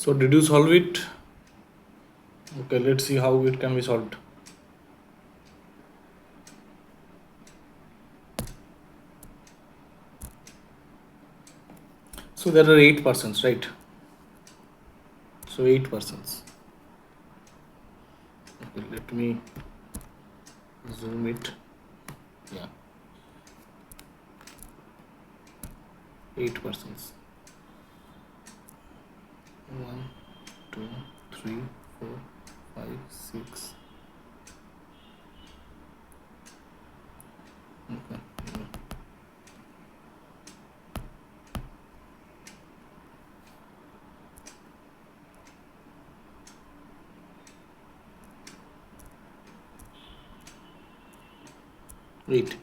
So did you solve it? Okay, let's see how it can be solved. So there are 8%, right? So 8%. Okay, let me zoom it. Yeah, 8%. 1, 2, 3, 4, 5, 6. Okay.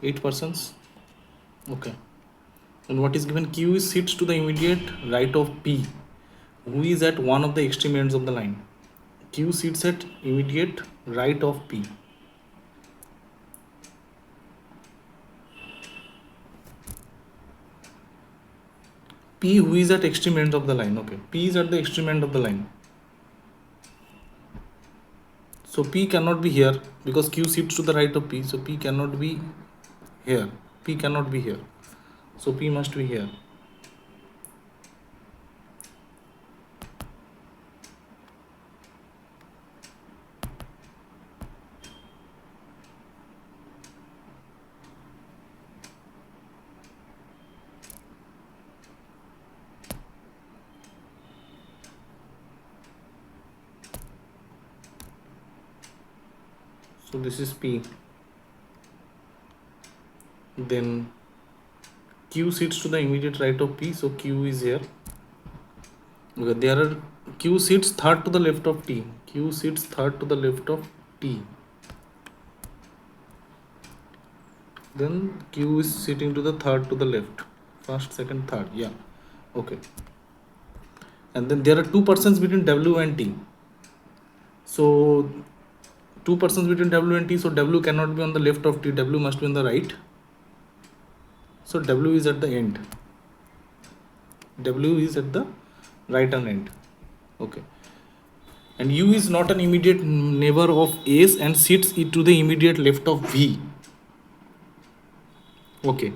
8%. Okay. And what is given? Q is sits to the immediate right of P, who is at one of the extreme ends of the line. Q sits at immediate right of P. P who is at extreme ends of the line. Okay, P is at the extreme end of the line. So P cannot be here because Q sits to the right of P. So P cannot be here. P cannot be here. So P must be here. So this is P. Then Q sits to the immediate right of P. So Q is here. Okay, there are Q sits third to the left of T. Q sits third to the left of T. Then Q is sitting to the third to the left. First, second, third. Yeah. Okay. And then there are 2% between W and T. So 2% between W and T. So W cannot be on the left of T. W must be on the right. So W is at the end. W is at the right hand end. Okay. And U is not an immediate neighbor of S and sits it to the immediate left of V. Okay.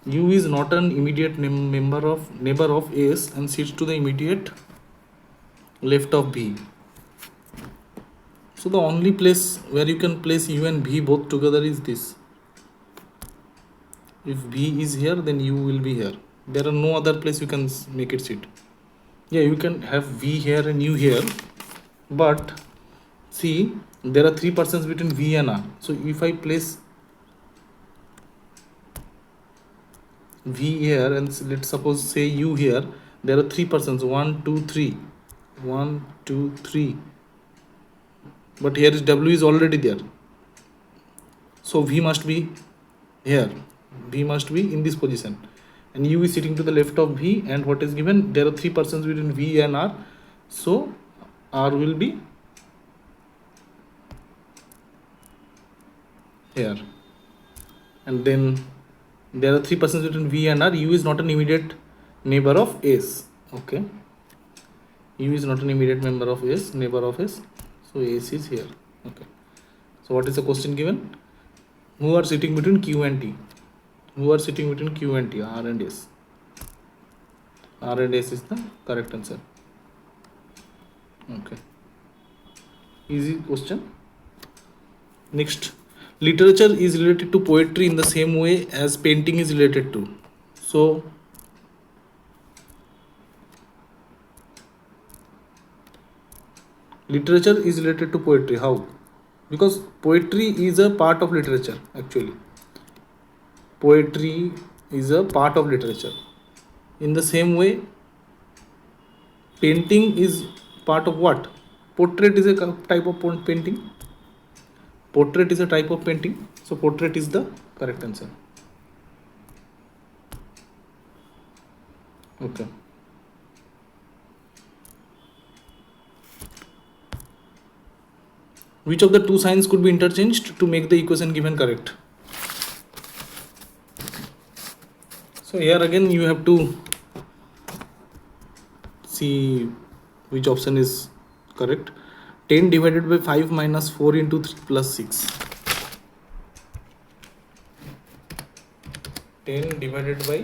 U is not an immediate neighbor of S and sits to the immediate left of V. So the only place where you can place U and V both together is this. If V is here, then U will be here. There are no other place you can make it sit. Yeah, you can have V here and U here, but see, there are 3% between V and R. So if I place V here and let's suppose say U here, there are 3%. 1, 2, 3. 1, 2, 3. But here is W is already there. So V must be here. V must be in this position. And U is sitting to the left of V, and what is given? There are 3% between V and R. So R will be here. And then there are 3% between V and R. U is not an immediate neighbor of S. Okay. U is not an immediate neighbor of S. So S is here. Okay. So what is the question given? Who are sitting between Q and T? Who are sitting between Q and T? R and S. R and S is the correct answer. Okay. Easy question. Next. Literature is related to poetry in the same way as painting is related to. So literature is related to poetry. How? Because poetry is a part of literature actually. Poetry is a part of literature. In the same way, painting is part of what? Portrait is a type of painting. Portrait is a type of painting. So portrait is the correct answer. Okay. Which of the two signs could be interchanged to make the equation given correct? So here again you have to see which option is correct. 10 divided by 5 minus 4 into 3 plus 6. 10 divided by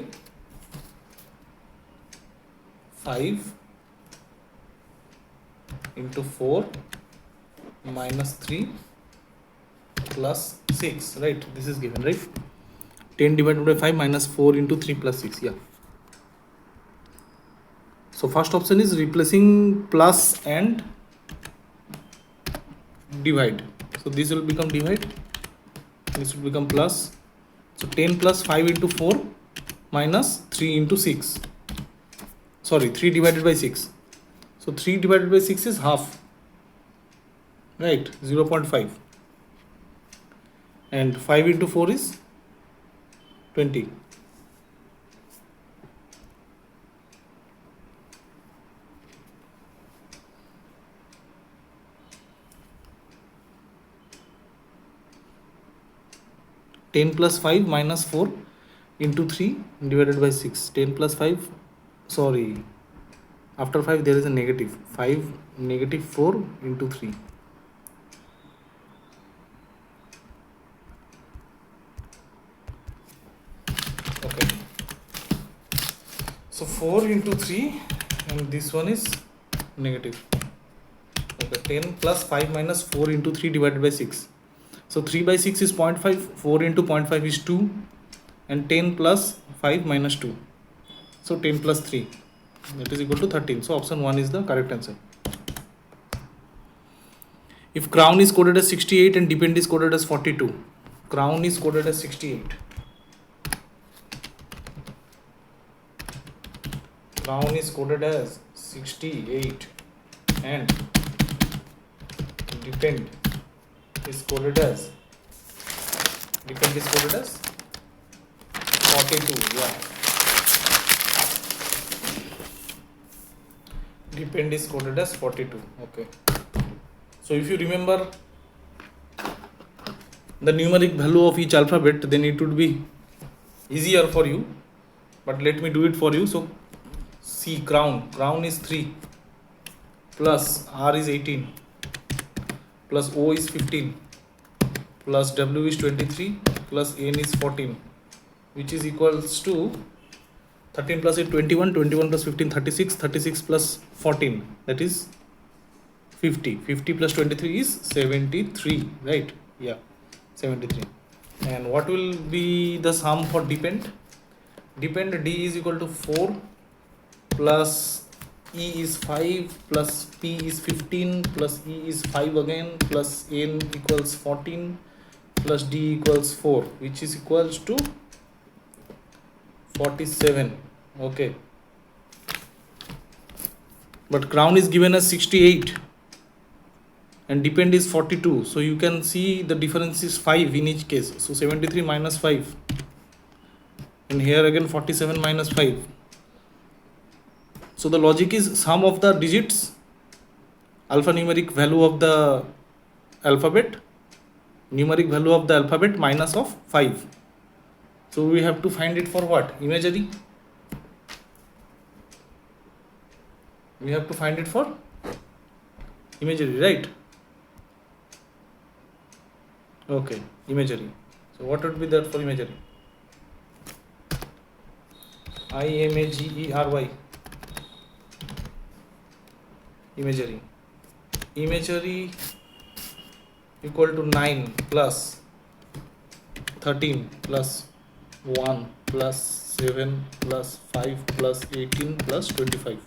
5 into 4 minus 3 plus 6, right? This is given, right? 10 divided by 5 minus 4 into 3 plus 6, yeah. So first option is replacing plus and divide. So this will become divide, this will become plus. So 10 plus 5 into 4 minus 3 into 6. Sorry, 3 divided by 6. So 3 divided by 6 is half, right? 0.5. And 5 into 4 is 20. Ten plus 5 minus 4 into 3 divided by 6. 10 plus 5, sorry, after 5 there is a negative. 5 negative 4 into 3. Okay. So 4 into 3 and this one is negative. Okay. 10 plus 5 minus 4 into 3 divided by 6. So 3 by 6 is 0.5, 4 into 0.5 is 2 and 10 plus 5 minus 2. So 10 plus 3, that is equal to 13. So option 1 is the correct answer. If crown is coded as 68 and depend is coded as 42, crown is coded as 68. Crown is coded as 68 and depend is coded as 42. Yeah, depend is coded as 42. Okay, so if you remember the numeric value of each alphabet, then it would be easier for you, but let me do it for you. So see, crown is 3 plus R is 18 plus O is 15 plus W is 23 plus N is 14, which is equals to 13 plus 8 21, 21 plus 15 36, 36 plus 14, that is 50. 50 plus 23 is 73, right? Yeah, 73. And what will be the sum for depend? Depend D is equal to 4 plus E is 5 plus P is 15 plus E is 5 again plus N equals 14 plus D equals 4, which is equals to 47. Okay, but crown is given as 68 and depend is 42, so you can see the difference is 5 in each case. So 73 minus 5 and here again 47 minus 5. So the logic is sum of the digits, alphanumeric value of the alphabet, numeric value of the alphabet minus of 5. So we have to find it for what? Imagery. We have to find it for imagery, right? Okay, imagery. So what would be that for imagery? IMAGERY. Imagery. Imagery equal to 9 plus 13 plus 1 plus 7 plus 5 plus 18 plus 25.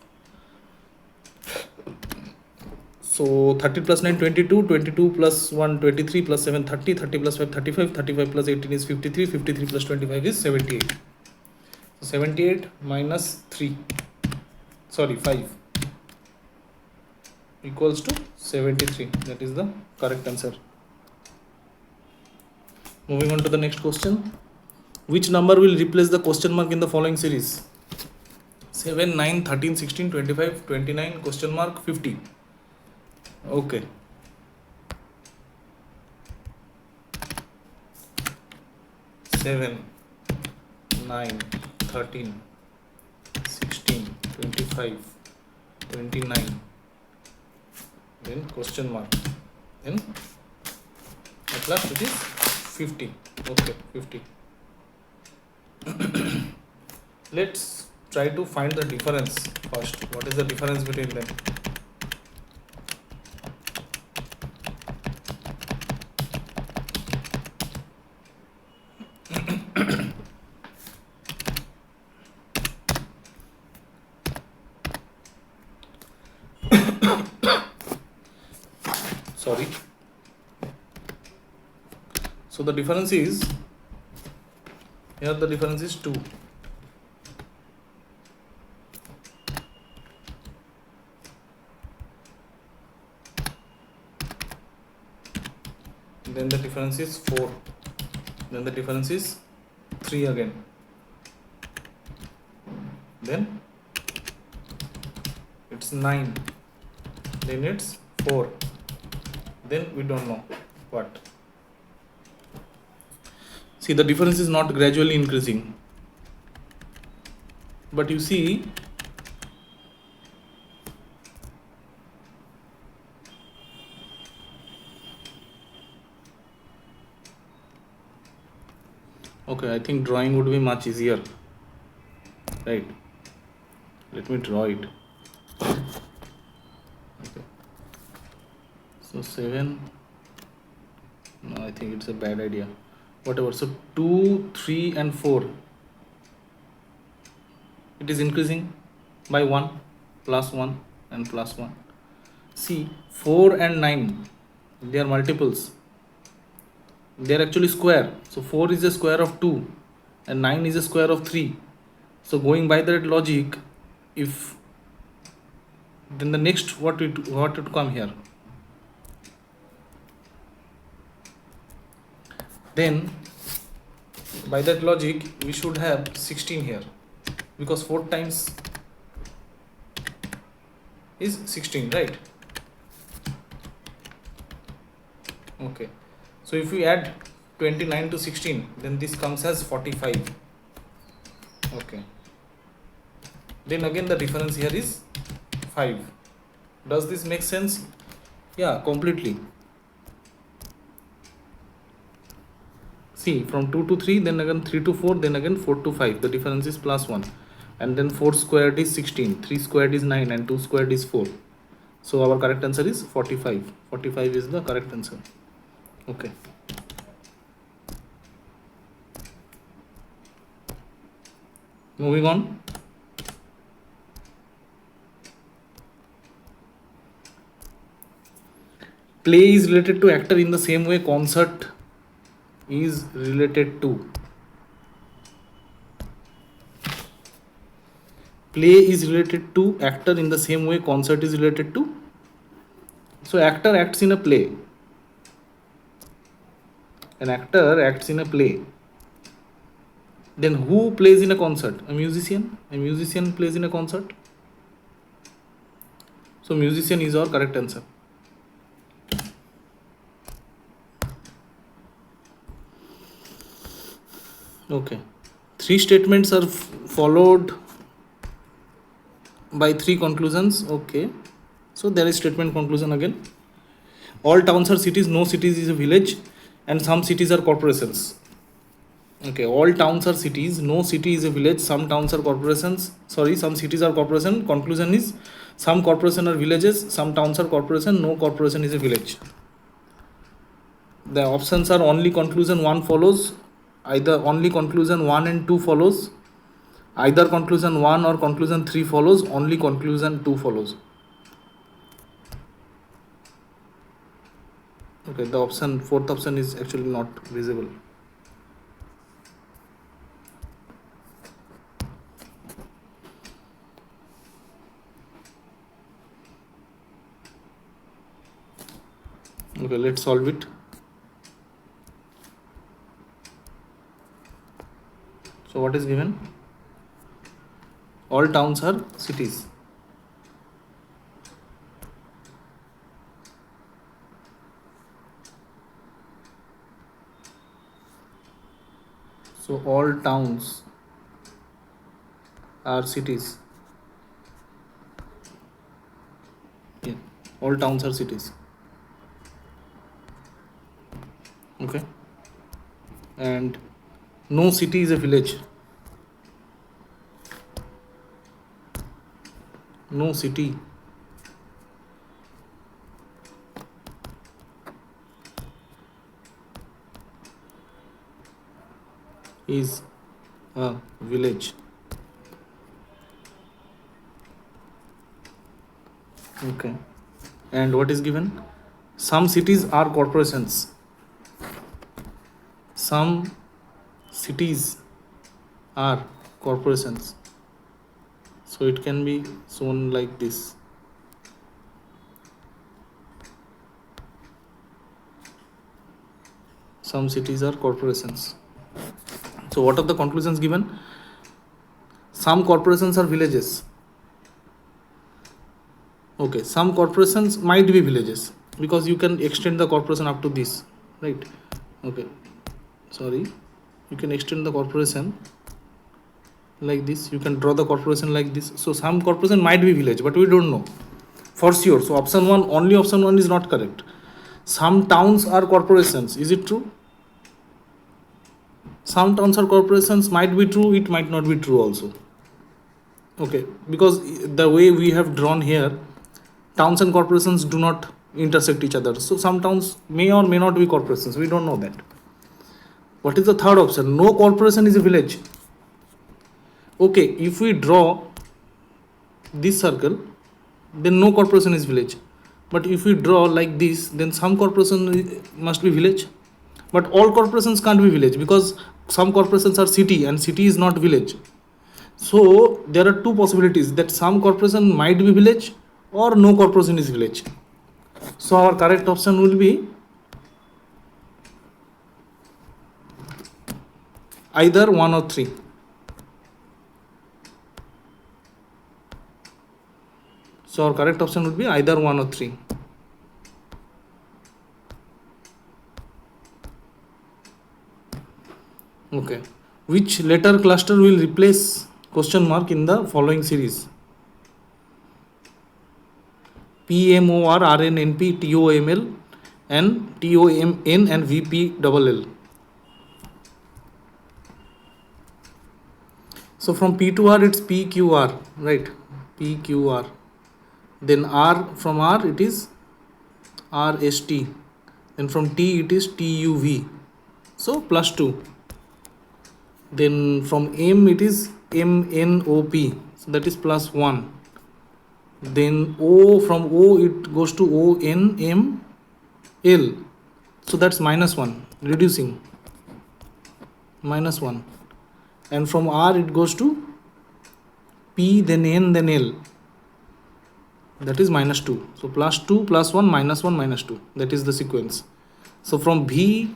So 13 plus 9 22, 22 plus 1 23 plus 7 30, 30 plus 5 35, 35 plus 18 is 53, 53 plus 25 is 78. So 78 minus 3, sorry 5 equals to 73. That is the correct answer. Moving on to the next question. Which number will replace the question mark in the following series? 7, 9, 13, 16, 25, 29, question mark, 50. Okay. Seven, 9, 13, 16, 25, 29, then question mark, then at last it is 50. Okay, 50. Let's try to find the difference first. What is the difference between them? Sorry. So the difference is, here the difference is 2. Then the difference is 4. Then the difference is 3 again. Then it's 9. Then it's 4. Then we don't know what. See, the difference is not gradually increasing. But you see, okay, I think drawing would be much easier, right? Let me draw it. Okay. So 7, no, I think it's a bad idea. Whatever. So 2, 3 and 4, it is increasing by 1, plus 1 and plus 1. See, 4 and 9, they are multiples. They are actually square. So 4 is a square of 2 and 9 is a square of 3. So going by that logic, if then the next what would come here? Then by that logic we should have 16 here, because 4 times is 16, right? Okay, so if we add 29 to 16, then this comes as 45. Okay, then again the difference here is 5. Does this make sense? Yeah, completely. See, from 2 to 3, then again 3 to 4, then again 4 to 5. The difference is plus 1. And then 4 squared is 16, 3 squared is 9, and 2 squared is 4. So our correct answer is 45. 45 is the correct answer. Okay. Moving on. Play is related to actor in the same way concert is related to. Play is related to actor in the same way concert is related to. So actor acts in a play. An actor acts in a play. Then who plays in a concert? A musician. A musician plays in a concert. So musician is our correct answer. Okay. 3 statements are followed by 3 conclusions. Okay. So there is statement conclusion again. All towns are cities, no cities is a village, and some cities are corporations. Okay, all towns are cities, no city is a village, some towns are corporations. Sorry, some cities are corporation. Conclusion is some corporation are villages, some towns are corporation, no corporation is a village. The options are only conclusion 1 follows, either only conclusion 1 and 2 follows, either conclusion 1 or conclusion 3 follows, only conclusion 2 follows. Okay, the option, fourth option is actually not visible. Okay, let's solve it. So what is given? All towns are cities. So all towns are cities. All towns are cities. Okay, and no city is a village. No city is a village. Okay, and what is given? Some cities are corporations. Some cities are corporations. So it can be shown like this. Some cities are corporations. So what are the conclusions given? Some corporations are villages. Okay, some corporations might be villages because you can extend the corporation up to this, right? Okay, sorry, you can extend the corporation like this. You can draw the corporation like this. So some corporation might be village, but we don't know for sure. So option 1, only option 1 is not correct. Some towns are corporations. Is it true? Some towns are corporations might be true, it might not be true also. Okay, because the way we have drawn here, towns and corporations do not intersect each other. So some towns may or may not be corporations. We don't know that. What is the third option? No corporation is a village. Okay, if we draw this circle, then no corporation is village. But if we draw like this, then some corporation must be village. But all corporations can't be village because some corporations are city and city is not village. So there are two possibilities, that some corporation might be village or no corporation is village. So our correct option will be either 1 or 3. So our correct option would be either 1 or 3. Okay. Which letter cluster will replace question mark in the following series? P, M, O, R, R, N, N, P, T, O, M, L, and T, O, M, N, and V, P, double L. So from P to R, it's P, Q, R, right? P, Q, R. Then R, from R, it is R, S, T. Then from T, it is T, U, V. So plus 2. Then from M, it is M, N, O, P. So that is plus 1. Then O, from O, it goes to O, N, M, L. So that's minus 1, reducing. Minus 1. And from R, it goes to P, then N, then L. That is minus 2. So plus 2, plus 1, minus 1, minus 2. That is the sequence. So from V,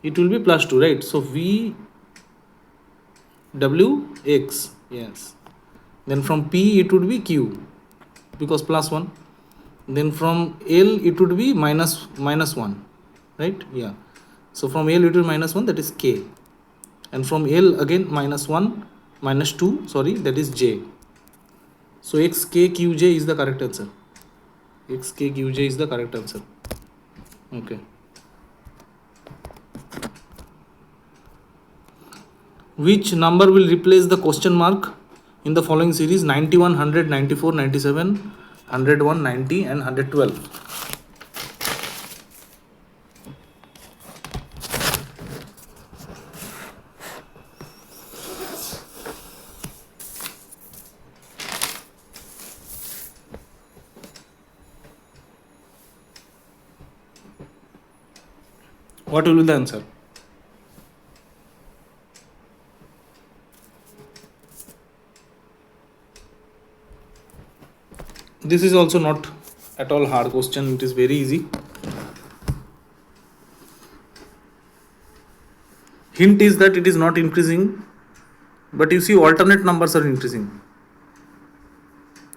it will be plus 2, right? So V, W, X. Yes. Then from P, it would be Q, because plus 1. Then from L, it would be minus 1, right? Yeah. So from L, it will be minus 1, that is K. And from L, again minus 1, minus 2, sorry, that is J. So X, K, Q, J is the correct answer. X, K, Q, J is the correct answer. Okay. Which number will replace the question mark in the following series? 91, 100, 94, 97, 101, 90, and 112. What will be the answer? This is also not at all hard question. It is very easy. Hint is that it is not increasing, but you see alternate numbers are increasing,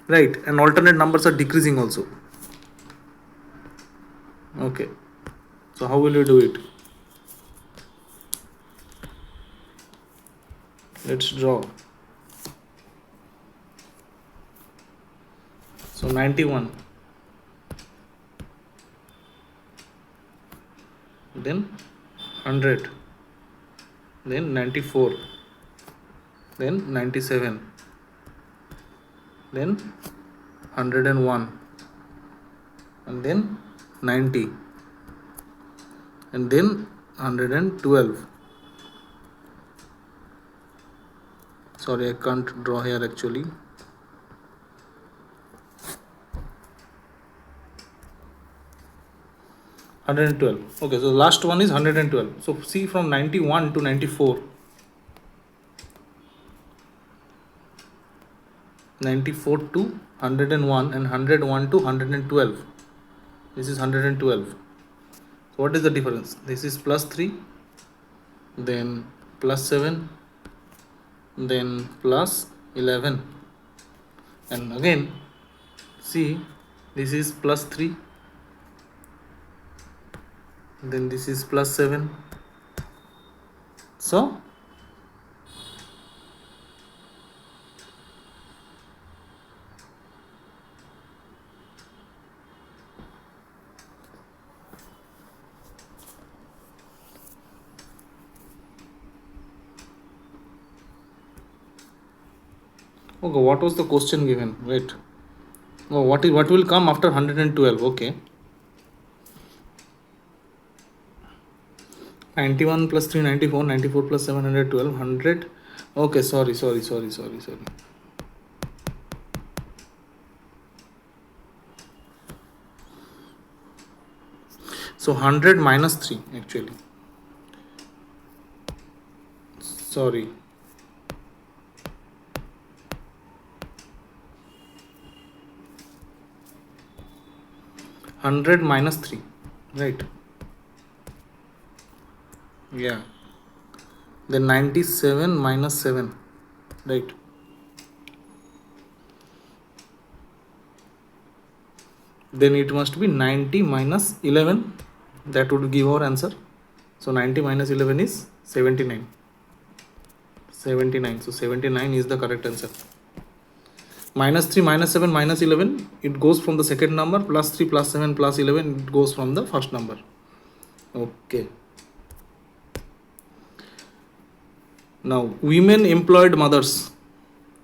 right? And alternate numbers are decreasing also. Okay. So how will you do it? Let's draw. So 91. then 100, then 94, then 97, then 101, and then 90, and then 112. Sorry, I can't draw here actually. 112. Okay, so the last one is 112. So see, from 91 to 94, 94 to 101, and 101 to 112. This is 112. So what is the difference? This is plus 3, then plus 7, then plus 11, and again see, this is plus 3, then this is plus 7. So okay, what was the question given? Wait. Oh, what will come after 112? Okay. 91 plus 3, 94, 94 plus 712, 100. Okay, sorry. So 100 minus 3 actually. Sorry. 100 minus 3, right? Yeah. Then 97 minus 7, right? Then it must be 90 minus 11. That would give our answer. So 90 minus 11 is 79. 79. So 79 is the correct answer. Minus 3, minus 7, minus 11, it goes from the second number. Plus 3, plus 7, plus 11, it goes from the first number. Okay. Now, women employed mothers.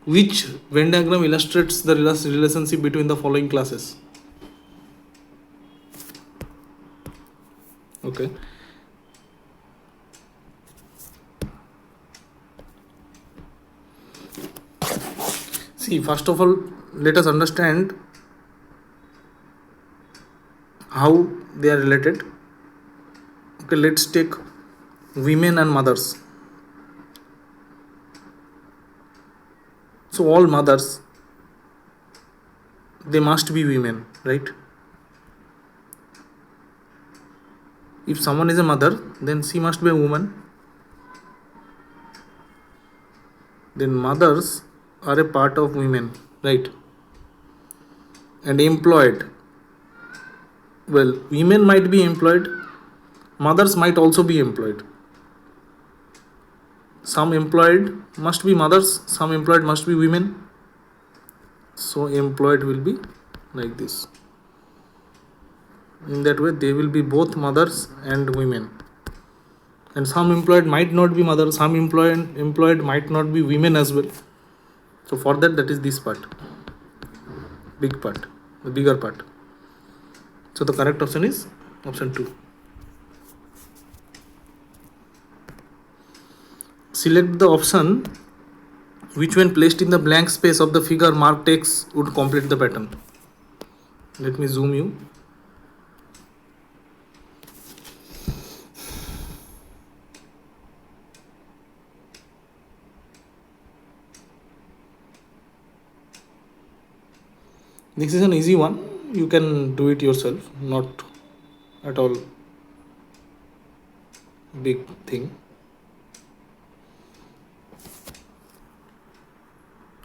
Which Venn diagram illustrates the relationship between the following classes? Okay. See, first of all, let us understand how they are related. Okay, let's take women and mothers. So all mothers, they must be women, right? If someone is a mother, then she must be a woman. Then mothers are a part of women, right? And employed. Well, women might be employed, mothers might also be employed. Some employed must be mothers, some employed must be women. So employed will be like this. In that way, they will be both mothers and women. And some employed might not be mothers, some employed might not be women as well. So for that is this part, big part, the bigger part. So the correct option is option 2. Select the option which, when placed in the blank space of the figure marked X, would complete the pattern. Let me zoom you. This is an easy one. You can do it yourself, not at all big thing.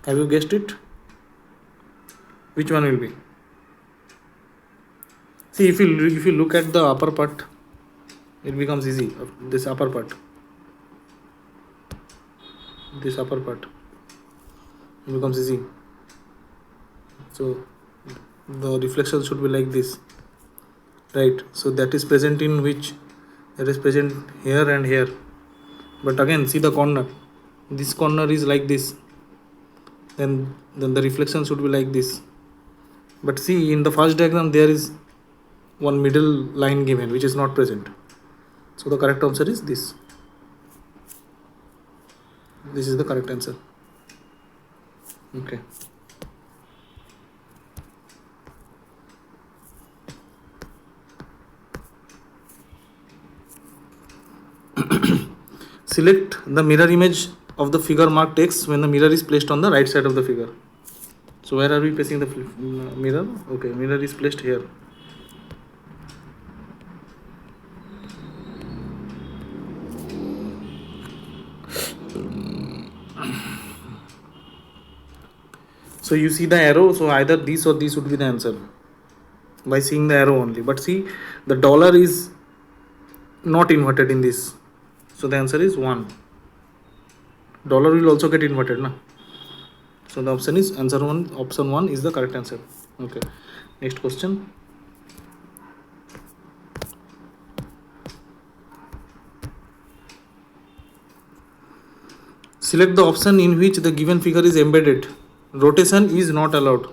Have you guessed it? Which one will be? See, if you look at the upper part, it becomes easy. This upper part, it becomes easy. So the reflection should be like this, right? So that is present in which It is present here and here. But again, see the corner. This corner is like this. Then the reflection should be like this. But see, in the first diagram there is one middle line given which is not present. So the correct answer is this. This is the correct answer. Okay. Select the mirror image of the figure marked X when the mirror is placed on the right side of the figure. So where are we placing the mirror? Okay, mirror is placed here. So you see the arrow, so either this or this would be the answer by seeing the arrow only. But see, the dollar is not inverted in this. So the answer is 1. Dollar will also get inverted, na? So the option is option 1 is the correct answer. Okay. Next question. Select the option in which the given figure is embedded. Rotation is not allowed.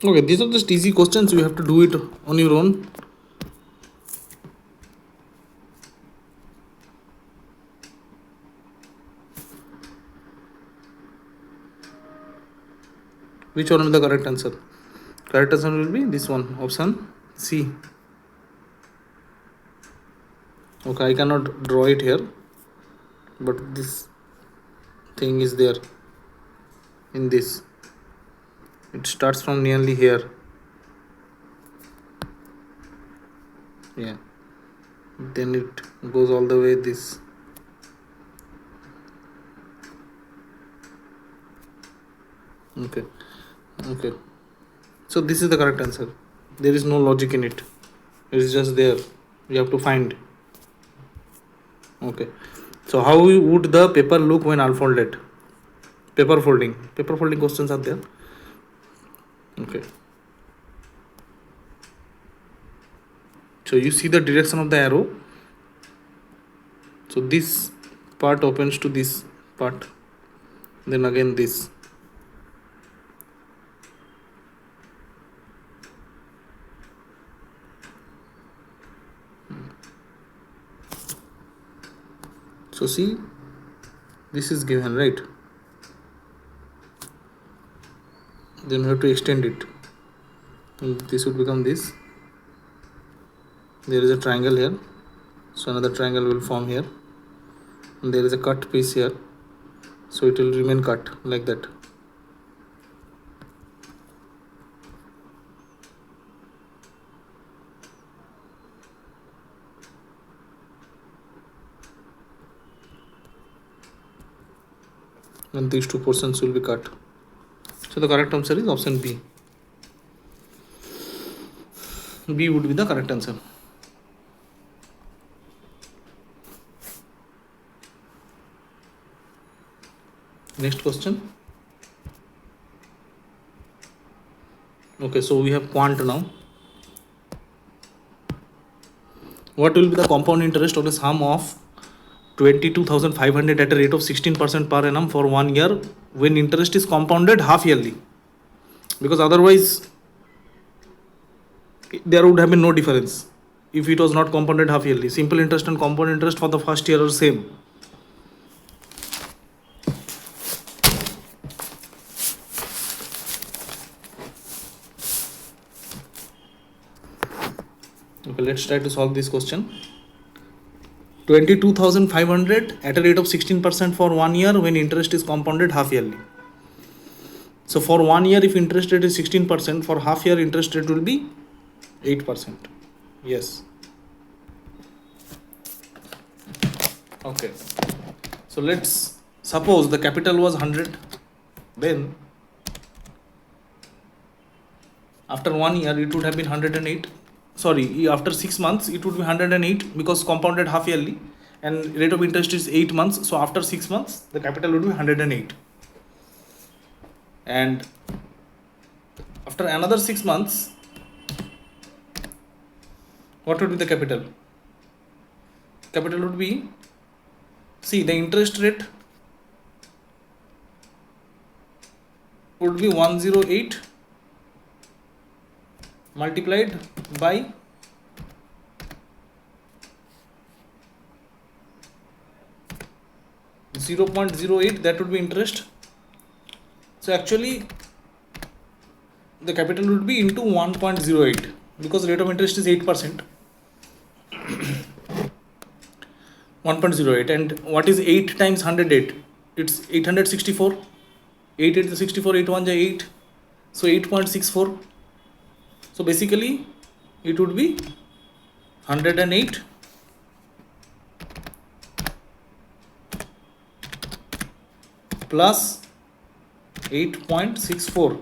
Okay, these are just easy questions. You have to do it on your own. Which one is the correct answer? Correct answer will be this one, option C. Okay, I cannot draw it here, but this thing is there in this. It starts from nearly here. Yeah. Then it goes all the way this. Okay. Okay. So this is the correct answer. There is no logic in it. It is just there. You have to find. Okay. So how would the paper look when unfolded? Paper folding. Paper folding questions are there. Okay. So you see the direction of the arrow. So this part opens to this part. Then again this. So see, this is given, right? Then we have to extend it. And this would become this. There is a triangle here. So another triangle will form here. And there is a cut piece here. So it will remain cut like that. And these two portions will be cut. So the correct answer is option B. B would be the correct answer. Next question. Okay, so we have quant now. What will be the compound interest on a sum of 22,500 at a rate of 16% per annum for 1 year when interest is compounded half yearly? Because otherwise there would have been no difference if it was not compounded half yearly. Simple interest and compound interest for the first year are same. Okay, let's try to solve this question. 22,500 at a rate of 16% for 1 year when interest is compounded half yearly. So for 1 year, if interest rate is 16%, for half year interest rate will be 8%. Yes. Okay. So let's suppose the capital was 100. Then after 1 year, it would have been 108. sorry, after 6 months it would be 108 because compounded half yearly, and rate of interest is 8 months. So after 6 months the capital would be 108, and after another 6 months what would be the capital? Capital would be, see, the interest rate would be 108 multiplied by 0.08, that would be interest. So actually the capital would be into 1.08 because rate of interest is 8%. 1.08, and what is 8 times 108? It's 864. 8 8 64, 8 1 8, so 8.64. So basically it would be 108 plus 8.64,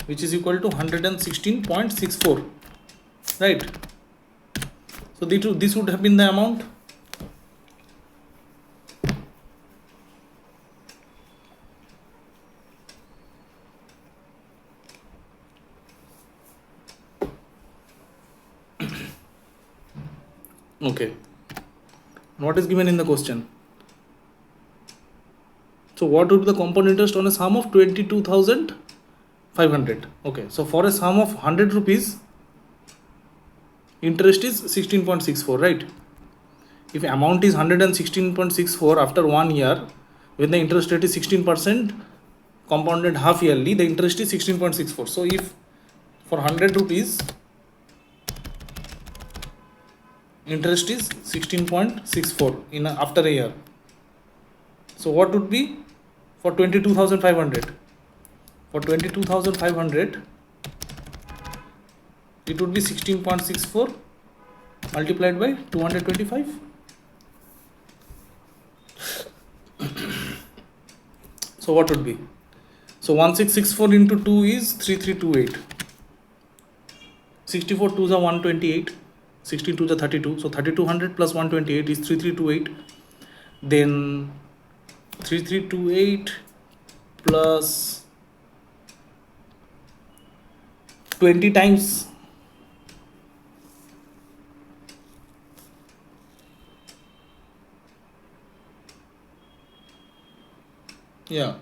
which is equal to 116.64, right? So this would have been the amount. Okay, what is given in the question? So what would be the compound interest on a sum of 22,500? Okay, so for a sum of 100 rupees, interest is 16.64, right? If amount is 116.64 after 1 year, when the interest rate is 16% compounded half yearly, the interest is 16.64. So if for 100 rupees interest is 16.64 in after a year, so what would be for 22,500? For 22,500 it would be 16.64 multiplied by 225. So what would be? So 1664 into 2 is 3328. 64 2s are 128. 16 2s are 32. So 3200 plus 128 is 3328. Then 3328 plus 20 times yeah,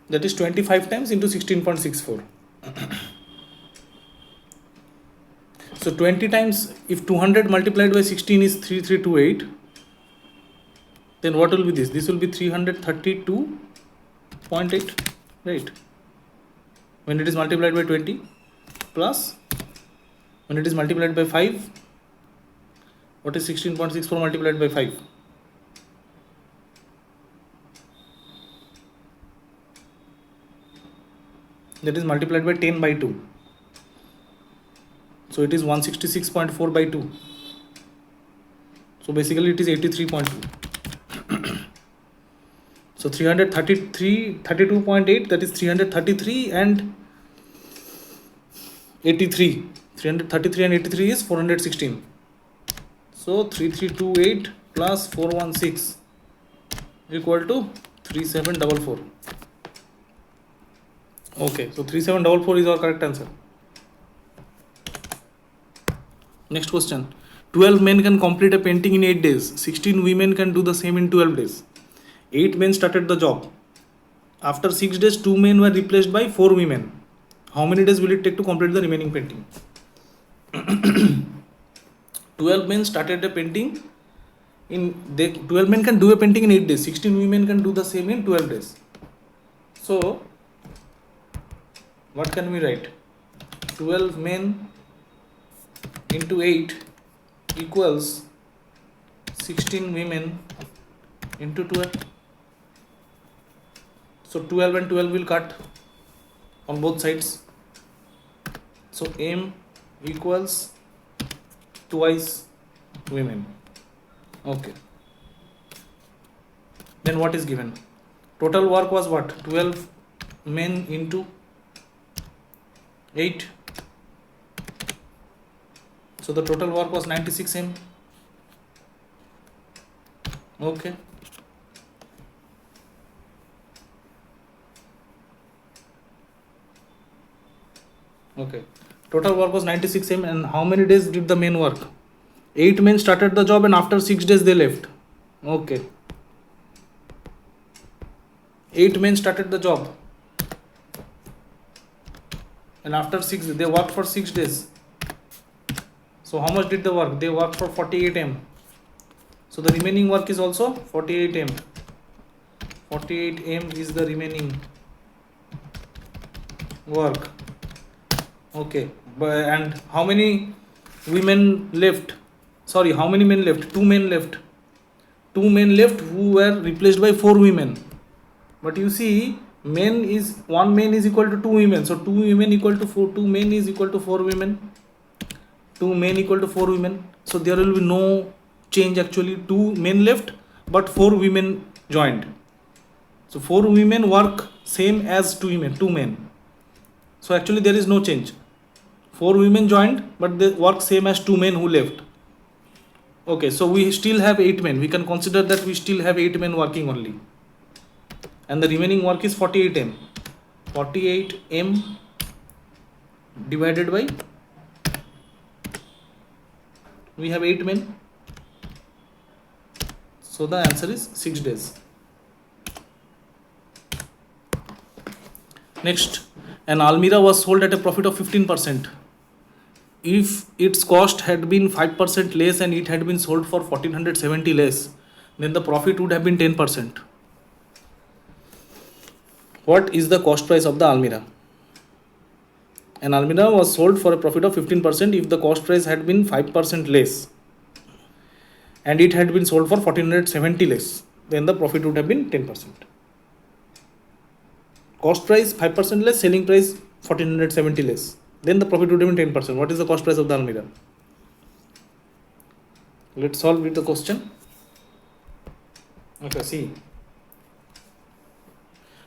that is 25 times into 16.64. So 20 times, if 200 multiplied by 16 is 3328, then what will be this? This will be 332.8, right? When it is multiplied by 20 plus when it is multiplied by 5, what is 16.64 multiplied by 5? That is multiplied by 10 by 2. So it is 166.4 by 2. So basically it is 83.2. So 32.8, that is 333 and 83. 333 and 83 is 416. So 3328 plus 416 equal to 3744. Okay, so 3744 is our correct answer. Next question. 12 men can complete a painting in 8 days. 16 women can do the same in 12 days. 8 men started the job. After 6 days, 2 men were replaced by 4 women. How many days will it take to complete the remaining painting? 12 men started a painting in 12 men can do a painting in 8 days. 16 women can do the same in 12 days. So what can we write? 12 men into 8 equals 16 women into 12. So 12 and 12 will cut on both sides. So M equals twice women. Okay. Then what is given? Total work was what? 12 men into 8. So the total work was 96 m. Okay. Okay. Total work was 96 m, and how many days did the men work? 8 men started the job and after 6 days they left. Okay. 8 men started the job and after 6 they worked for 6 days. So how much did they work? They worked for 48 m. So the remaining work is also 48 m. 48 m is the remaining work. Okay. And how many women left? Sorry, how many men left? 2 men left. 2 men left who were replaced by 4 women. But you see, one man is equal to 2 women. So 2 women equal to 4. 2 men is equal to 4 women. 2 men equal to 4 women. So there will be no change actually. 2 men left, but 4 women joined. So 4 women work same as 2 women. 2 men. So actually there is no change. 4 women joined, but they work same as 2 men who left. Okay, so we still have 8 men. We can consider that we still have 8 men working only. And the remaining work is 48 m. 48 m divided by, we have 8 men. So the answer is 6 days. Next, an Almirah was sold at a profit of 15%. If its cost had been 5% less and it had been sold for 1470 less, then the profit would have been 10%. What is the cost price of the Almirah? An Almirah was sold for a profit of 15% if the cost price had been 5% less and it had been sold for 1470 less, then the profit would have been 10%. Cost price 5% less, selling price 1470 less, then the profit would have been 10%. What is the cost price of the Almirah? Let's solve with the question. Okay, see.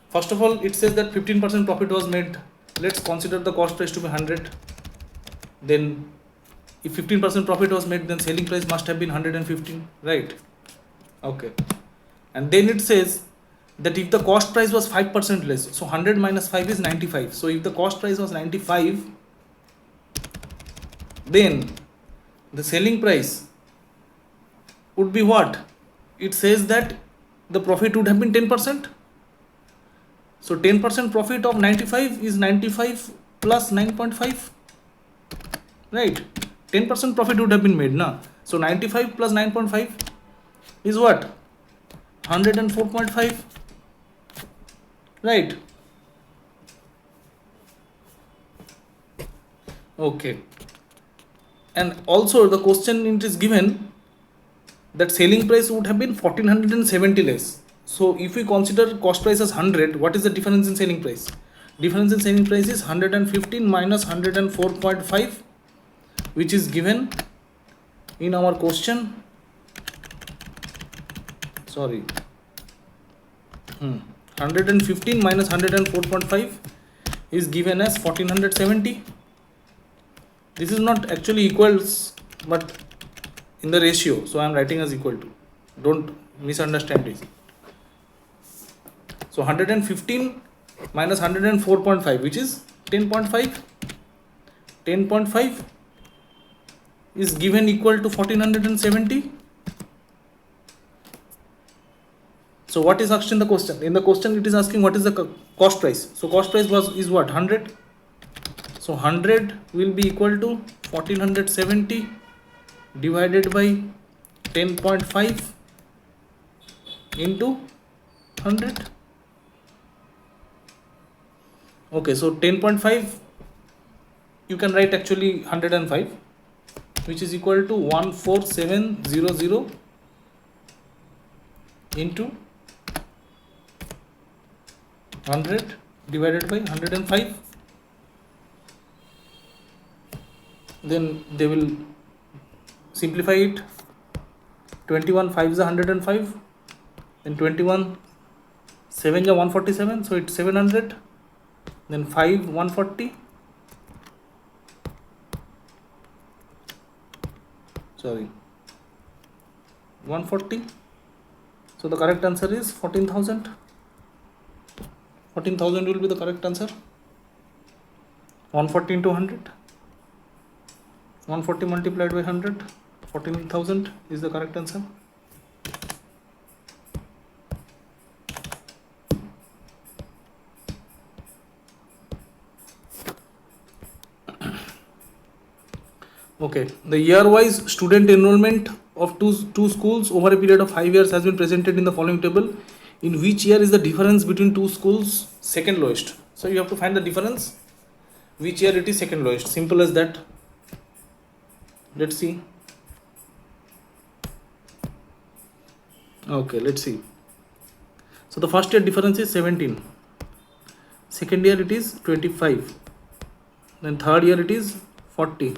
First of all, it says that 15% profit was made. Let's consider the cost price to be 100. Then if 15% profit was made, then selling price must have been 115, right? Okay. And then it says that if the cost price was 5% less, so 100 minus 5 is 95. So if the cost price was 95, then the selling price would be what? It says that the profit would have been 10%. So 10% profit of 95 is 95 plus 9.5, right? 10% profit would have been made, na? So 95 plus 9.5 is what? 104.5, right? Okay. And also the question it is given that selling price would have been 1470 less. So if we consider cost price as 100, what is the difference in selling price? Difference in selling price is 115 minus 104.5, which is given in our question. Sorry. 115 minus 104.5 is given as 1470. This is not actually equals, but in the ratio. So I am writing as equal to. Don't misunderstand this. So 115 minus 104.5, which is 10.5. 10.5 is given equal to 1470. So what is asked in the question? In the question it is asking what is the cost price. So cost price is what? 100. So 100 will be equal to 1470 divided by 10.5 into 100. Okay, so 10.5 you can write actually 105, which is equal to 14700 into 100 divided by 105. Then they will simplify it. 21 5 is 105, then 21 7 ja 147, so it's 700. Then 5 140, sorry 140. So the correct answer is 14,000. 14,000 will be the correct answer. 140 into 100, 140 multiplied by 100, 14,000 is the correct answer. Okay, the year-wise student enrollment of two schools over a period of 5 years has been presented in the following table. In which year is the difference between two schools second lowest? So you have to find the difference. Which year it is second lowest? Simple as that. Let's see. Okay, let's see. So the first year difference is 17. Second year it is 25. Then third year it is 40.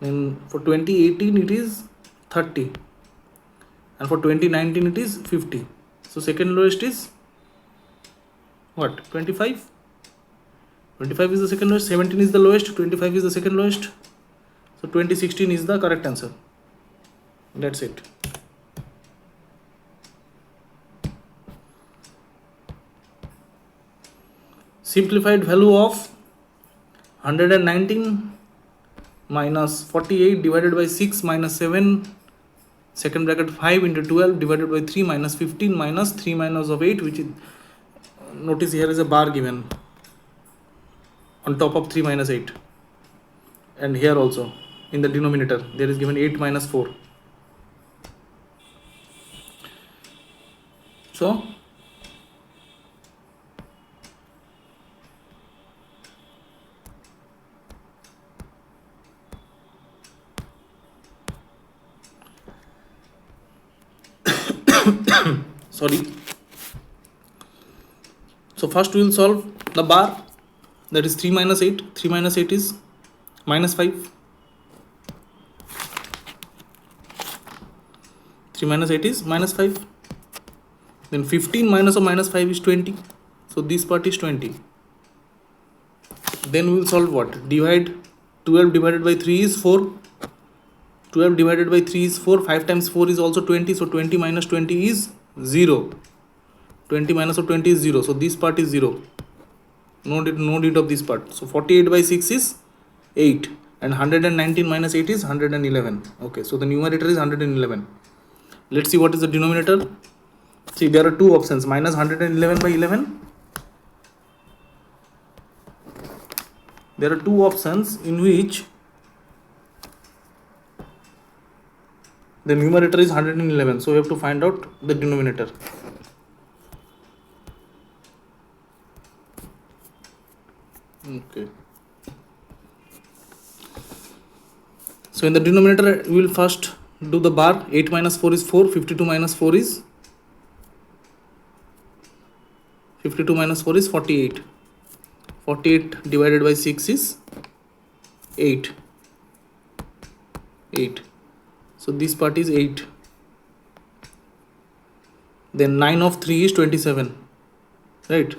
Then for 2018 it is 30. And for 2019 it is 50. So second lowest is what? 25. 25 is the second lowest, 17 is the lowest, 25 is the second lowest. So 2016 is the correct answer. That's it. Simplified value of 119 minus 48 divided by 6 minus 7 second bracket 5 into 12 divided by 3 minus 15 minus 3 minus of 8, which is, notice here is a bar given on top of 3 minus 8, and here also in the denominator there is given 8 minus 4. So sorry, so first we will solve the bar, that is 3 minus 8. 3 minus 8 is minus 5. 3 minus 8 is minus 5. Then 15 minus or minus 5 is 20. So this part is 20. Then we will solve what? Divide 12 divided by 3 is 4. 12 divided by 3 is 4. 5 times 4 is also 20. So 20 minus 20 is 0. 20 minus of 20 is 0. So this part is 0. No need of this part. So 48 by 6 is 8. And 119 minus 8 is 111. Okay, so the numerator is 111. Let's see what is the denominator. See, there are two options. Minus 111 by 11. There are two options in which the numerator is 111. So we have to find out the denominator. Okay. So in the denominator, we will first do the bar. 8 minus 4 is 4. 52 minus 4 is 48. 48 divided by 6 is 8. 8. So this part is 8. Then 9 of 3 is 27. Right?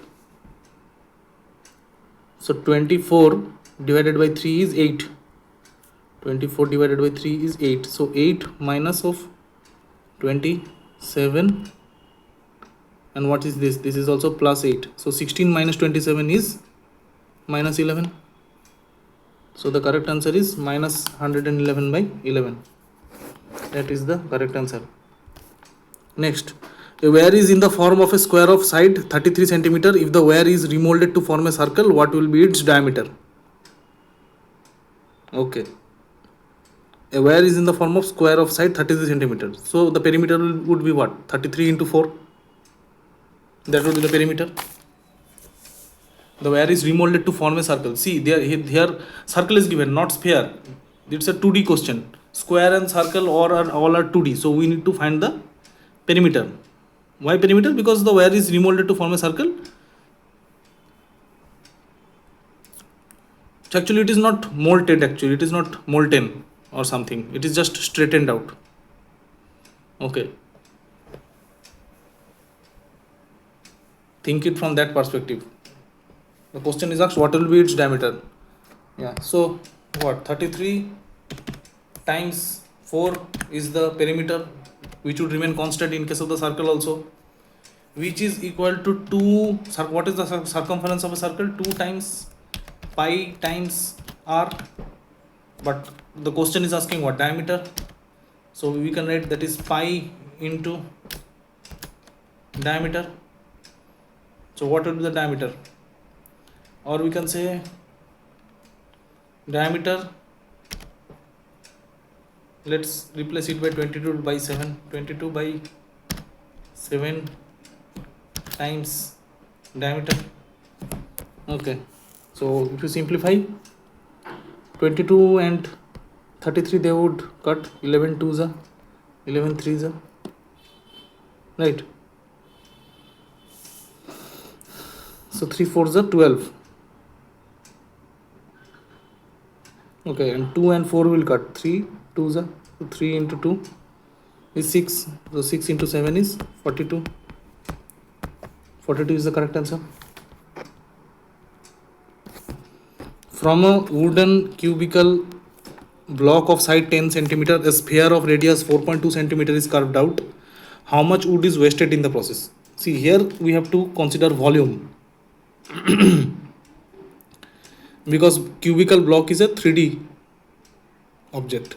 So 24 divided by 3 is 8. 24 divided by 3 is 8. So 8 minus of 27. And what is this? This is also plus 8. So 16 minus 27 is minus 11. So the correct answer is minus 111 by 11. That is the correct answer. Next, a wire is in the form of a square of side 33 centimeter. If the wire is remolded to form a circle, what will be its diameter? Okay. A wire is in the form of square of side 33 centimeter. So the perimeter would be what? 33 into 4. That would be the perimeter. The wire is remolded to form a circle. See, here circle is given, not sphere. It's a 2D question. Square and circle all are 2D. So we need to find the perimeter. Why perimeter? Because the wire is remolded to form a circle. Actually, it is not molded. Actually, it is not molten or something. It is just straightened out. Okay. think it from that perspective. The question is asked what will be its diameter. Yeah, so what, 33 times 4 is the perimeter, which would remain constant in case of the circle also, which is equal to 2. What is the circumference of a circle? 2 times pi times r, but the question is asking what, diameter. So we can write that is pi into diameter. So what would be the diameter? Or we can say diameter, let's replace it by 22 by 7. 22 by 7 times diameter. Okay, so if you simplify 22 and 33, they would cut 11 2s are 11 3s are, right? So 3 4s are 12. Okay, and 2 and 4 will cut 3 2s are, so 3 into 2 is 6. So 6 into 7 is 42. 42 is the correct answer. From a wooden cubical block of side 10 centimeter, a sphere of radius 4.2 centimeter is carved out. How much wood is wasted in the process? See, here we have to consider volume because cubical block is a 3D object.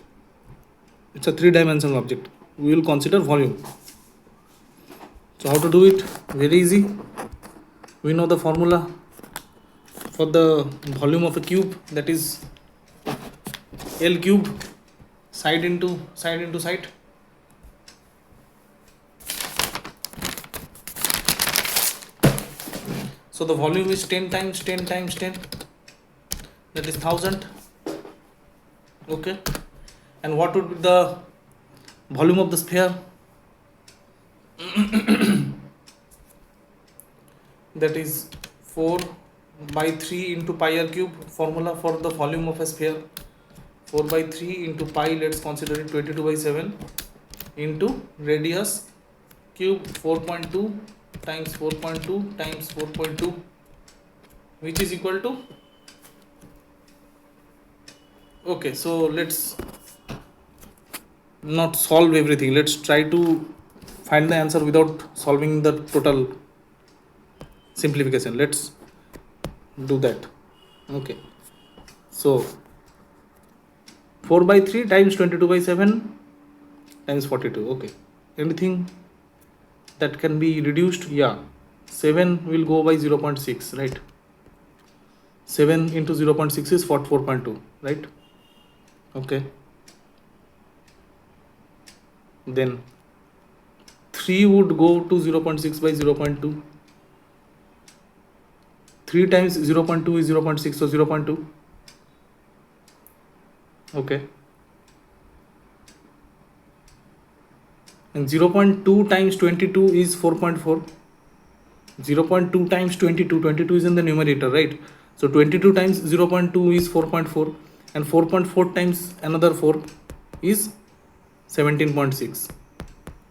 It's a 3-dimensional object. We will consider volume. So how to do it? Very easy. We know the formula for the volume of a cube, that is L cube, side into side. So the volume is 10 times 10 times 10, that is 1000. Okay, and what would be the volume of the sphere? That is 4 by 3 into pi r cube. Formula for the volume of a sphere, 4 by 3 into pi, let's consider it 22 by 7 into radius cube 4.2 times 4.2 times 4.2, which is equal to, okay, so let's not solve everything. Let's try to find the answer without solving the total simplification. Let's do that. Okay, so 4 by 3 times 22 by 7 times 42. Okay, anything that can be reduced? Yeah, 7 will go by 0.6, right? 7 into 0.6 is 4.2, right? Okay, then 3 would go to 0.6 by 0.2. 3 times 0.2 is 0.6, so 0.2. Okay, and 0.2 times 22 is 4.4. 0.2 times 22 is in the numerator, right? So 22 times 0.2 is 4.4, and 4.4 times another 4 is 17.6.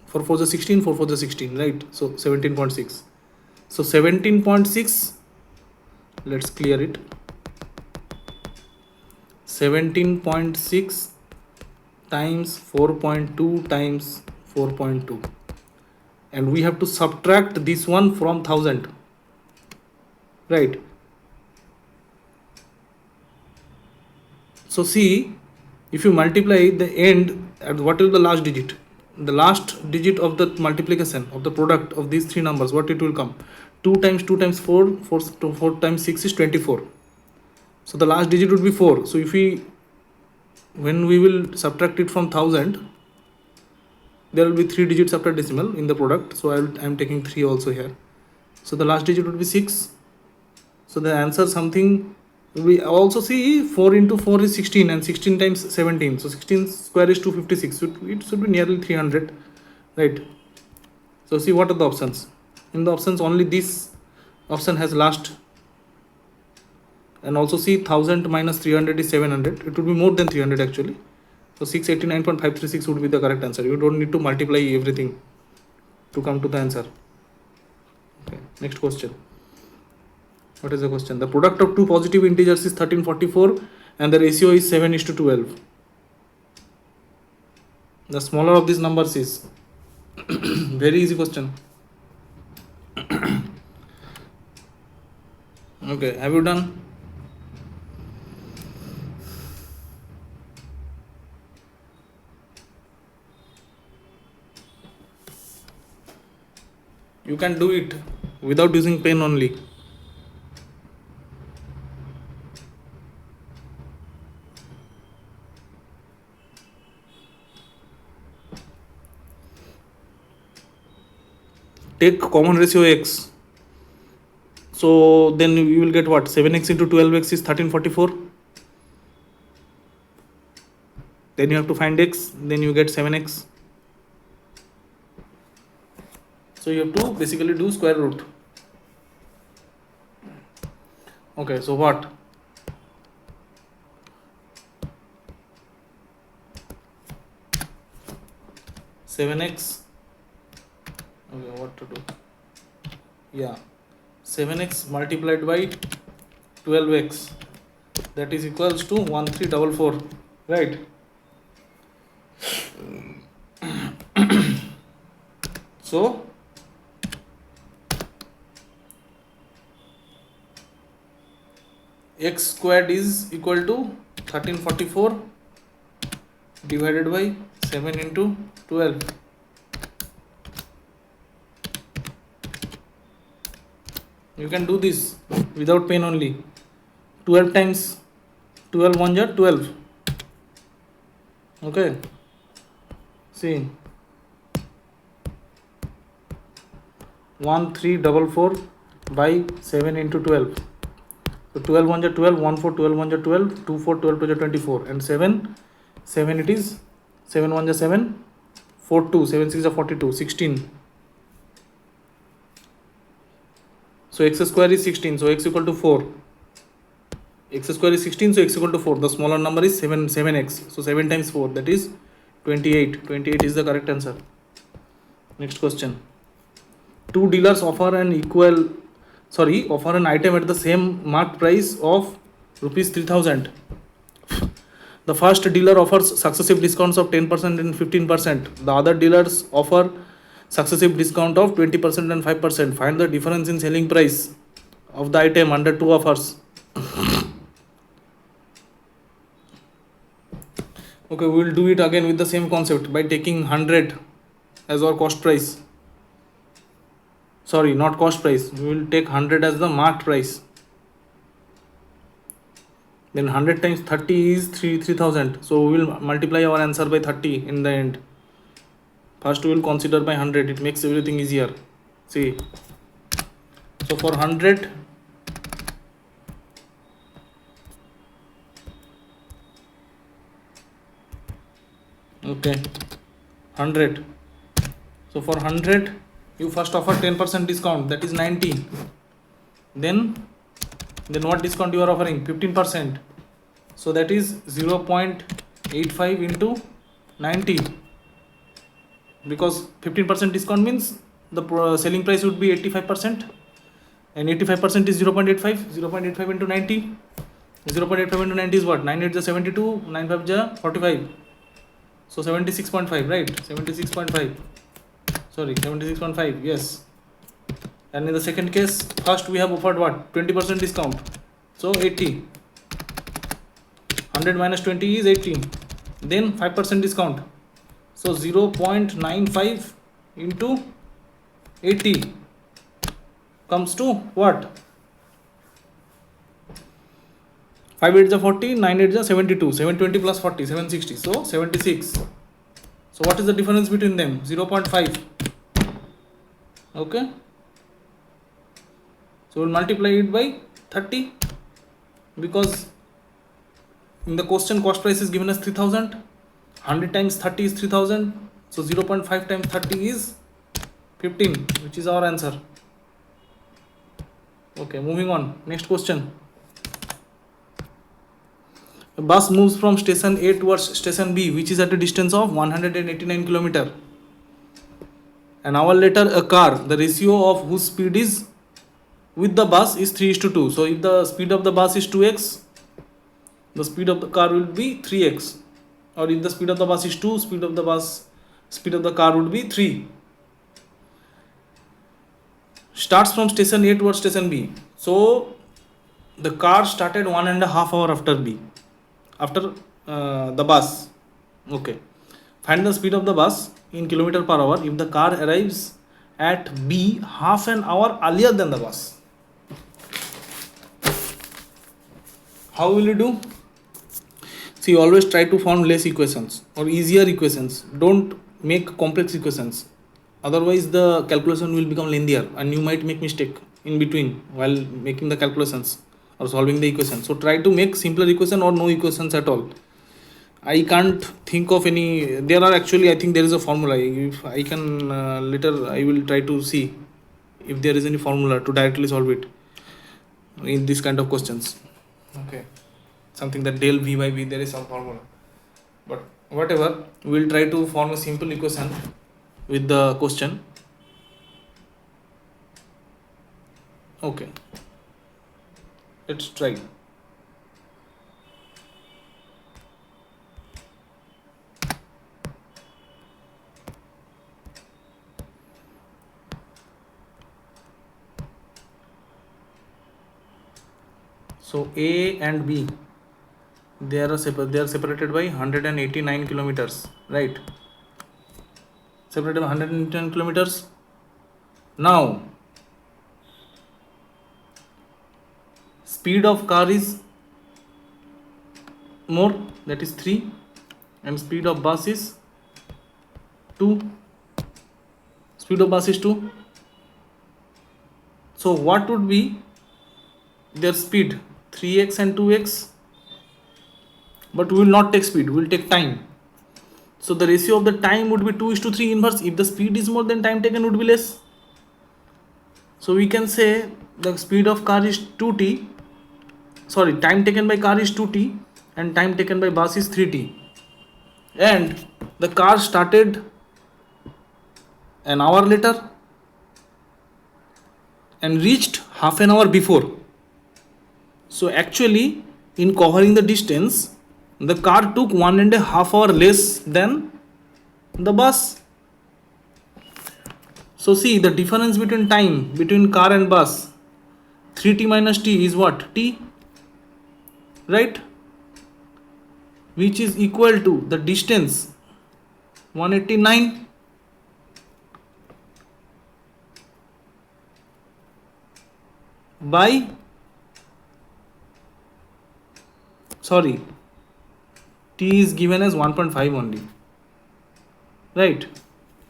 4 4 is 16, 4 4 is 16, right? So 17.6. So 17.6, let's clear it. 17.6 times 4.2 times 4.2, and we have to subtract this one from 1000, right? So see, if you multiply the end, at what is the last digit? The last digit of the multiplication of the product of these three numbers, what it will come? 2 times 2 times 4, 4 times 6 is 24. So the last digit would be 4. So if when we will subtract it from 1000, there will be 3 digits after decimal in the product. So I am taking 3 also here. So the last digit would be 6. So the answer something, we also see 4 into 4 is 16, and 16 times 17. So 16 square is 256. So it should be nearly 300, right? So see what are the options. In the options, only this option has last. And also see 1000 minus 300 is 700. It would be more than 300 actually. So 689.536 would be the correct answer. You don't need to multiply everything to come to the answer. Okay, next question. What is the question? The product of two positive integers is 1344 and the ratio is 7:12. The smaller of these numbers is very easy question. Okay, have you done? You can do it without using pen only. Take common ratio x. So then you will get what? 7x into 12x is 1344. Then you have to find x. Then you get 7x. So you have to basically do square root. Okay, so what? 7x. Okay, what to do? Yeah, 7x multiplied by 12x, that is equals to 1344, right? So x squared is equal to 1344 divided by 7 into 12. You can do this without pen only. 12 times 12 1 is 12. Okay, see, 1344 by 7 into 12. So 12 1 is 12, 1 4, 12 1 is 12, 2 4, 12 2 is 24, and 7 it is, 7 1 is 7, 4 2, 7 6 is 42, 16. So x square is 16, so x equal to 4. X square is 16, so x equal to 4. The smaller number is 7x. So 7 times 4, that is 28. 28 is the correct answer. Next question. Two dealers offer an item at the same marked price of rupees 3000. The first dealer offers successive discounts of 10% and 15%. The other dealers offer successive discount of 20% and 5%. Find the difference in selling price of the item under two offers. Okay, we will do it again with the same concept by taking 100 as our cost price. Sorry, not cost price. We will take 100 as the marked price. Then 100 times 30 is 3000. So we will multiply our answer by 30 in the end. First we will consider by 100. It makes everything easier. See. So for 100, okay, 100. So for 100, you first offer 10% discount, that is 90. Then what discount you are offering? 15%. So that is 0.85 into 90. Because 15% discount means the selling price would be 85%. And 85% is 0.85. 0.85 into 90. 0.85 into 90 is what? 9 8 is 72. 9 5 is 45. So 76.5, right? 76.5. Sorry, 76.5. Yes. And in the second case, first we have offered what? 20% discount. So 80. 100 minus 20 is 80. Then 5% discount. So 0.95 into 80 comes to what? 5 8 is 40, 9 8 is 72. 720 plus 40, 760. So 76. So what is the difference between them? 0.5. Okay. So we'll multiply it by 30 because in the question cost price is given as 3000. 100 times 30 is 3000. So 0.5 times 30 is 15, which is our answer. Okay, moving on. Next question. A bus moves from station A towards station B, which is at a distance of 189 km. An hour later a car, the ratio of whose speed is with the bus is 3:2. So if the speed of the bus is 2x, the speed of the car will be 3x, or if the speed of the bus is 2, speed of the car would be 3. Starts from station A towards station B. So the car started 1.5 hours after the bus. Okay, find the speed of the bus in kilometer per hour if the car arrives at B half an hour earlier than the bus. How will you do? See, always try to form less equations or easier equations. Don't make complex equations. Otherwise, the calculation will become lengthier and you might make mistake in between while making the calculations or solving the equation. So try to make simpler equation or no equations at all. I can't think of any. There are actually, I think there is a formula. If I can later, I will try to see if there is any formula to directly solve it in this kind of questions. Okay, something that del v by v, there is some formula, but whatever, we will try to form a simple equation with the question. Okay, let's try. So A and B, they are separated by 189 kilometers, right? Separated by 110 kilometers. Now, speed of car is more, that is 3, and speed of bus is 2. Speed of bus is 2. So what would be their speed? 3x and 2x. But we will not take speed, we will take time. So the ratio of the time would be 2:3 inverse. If the speed is more, then time taken would be less. So we can say the speed of car is 2t. Sorry, time taken by car is 2t and time taken by bus is 3t. And the car started an hour later and reached half an hour before. So actually, in covering the distance, the car took 1.5 hours less than the bus. So see, the difference between time between car and bus, 3t minus t is what? T, right? Which is equal to the distance 189 by, sorry, t is given as 1.5 only, right?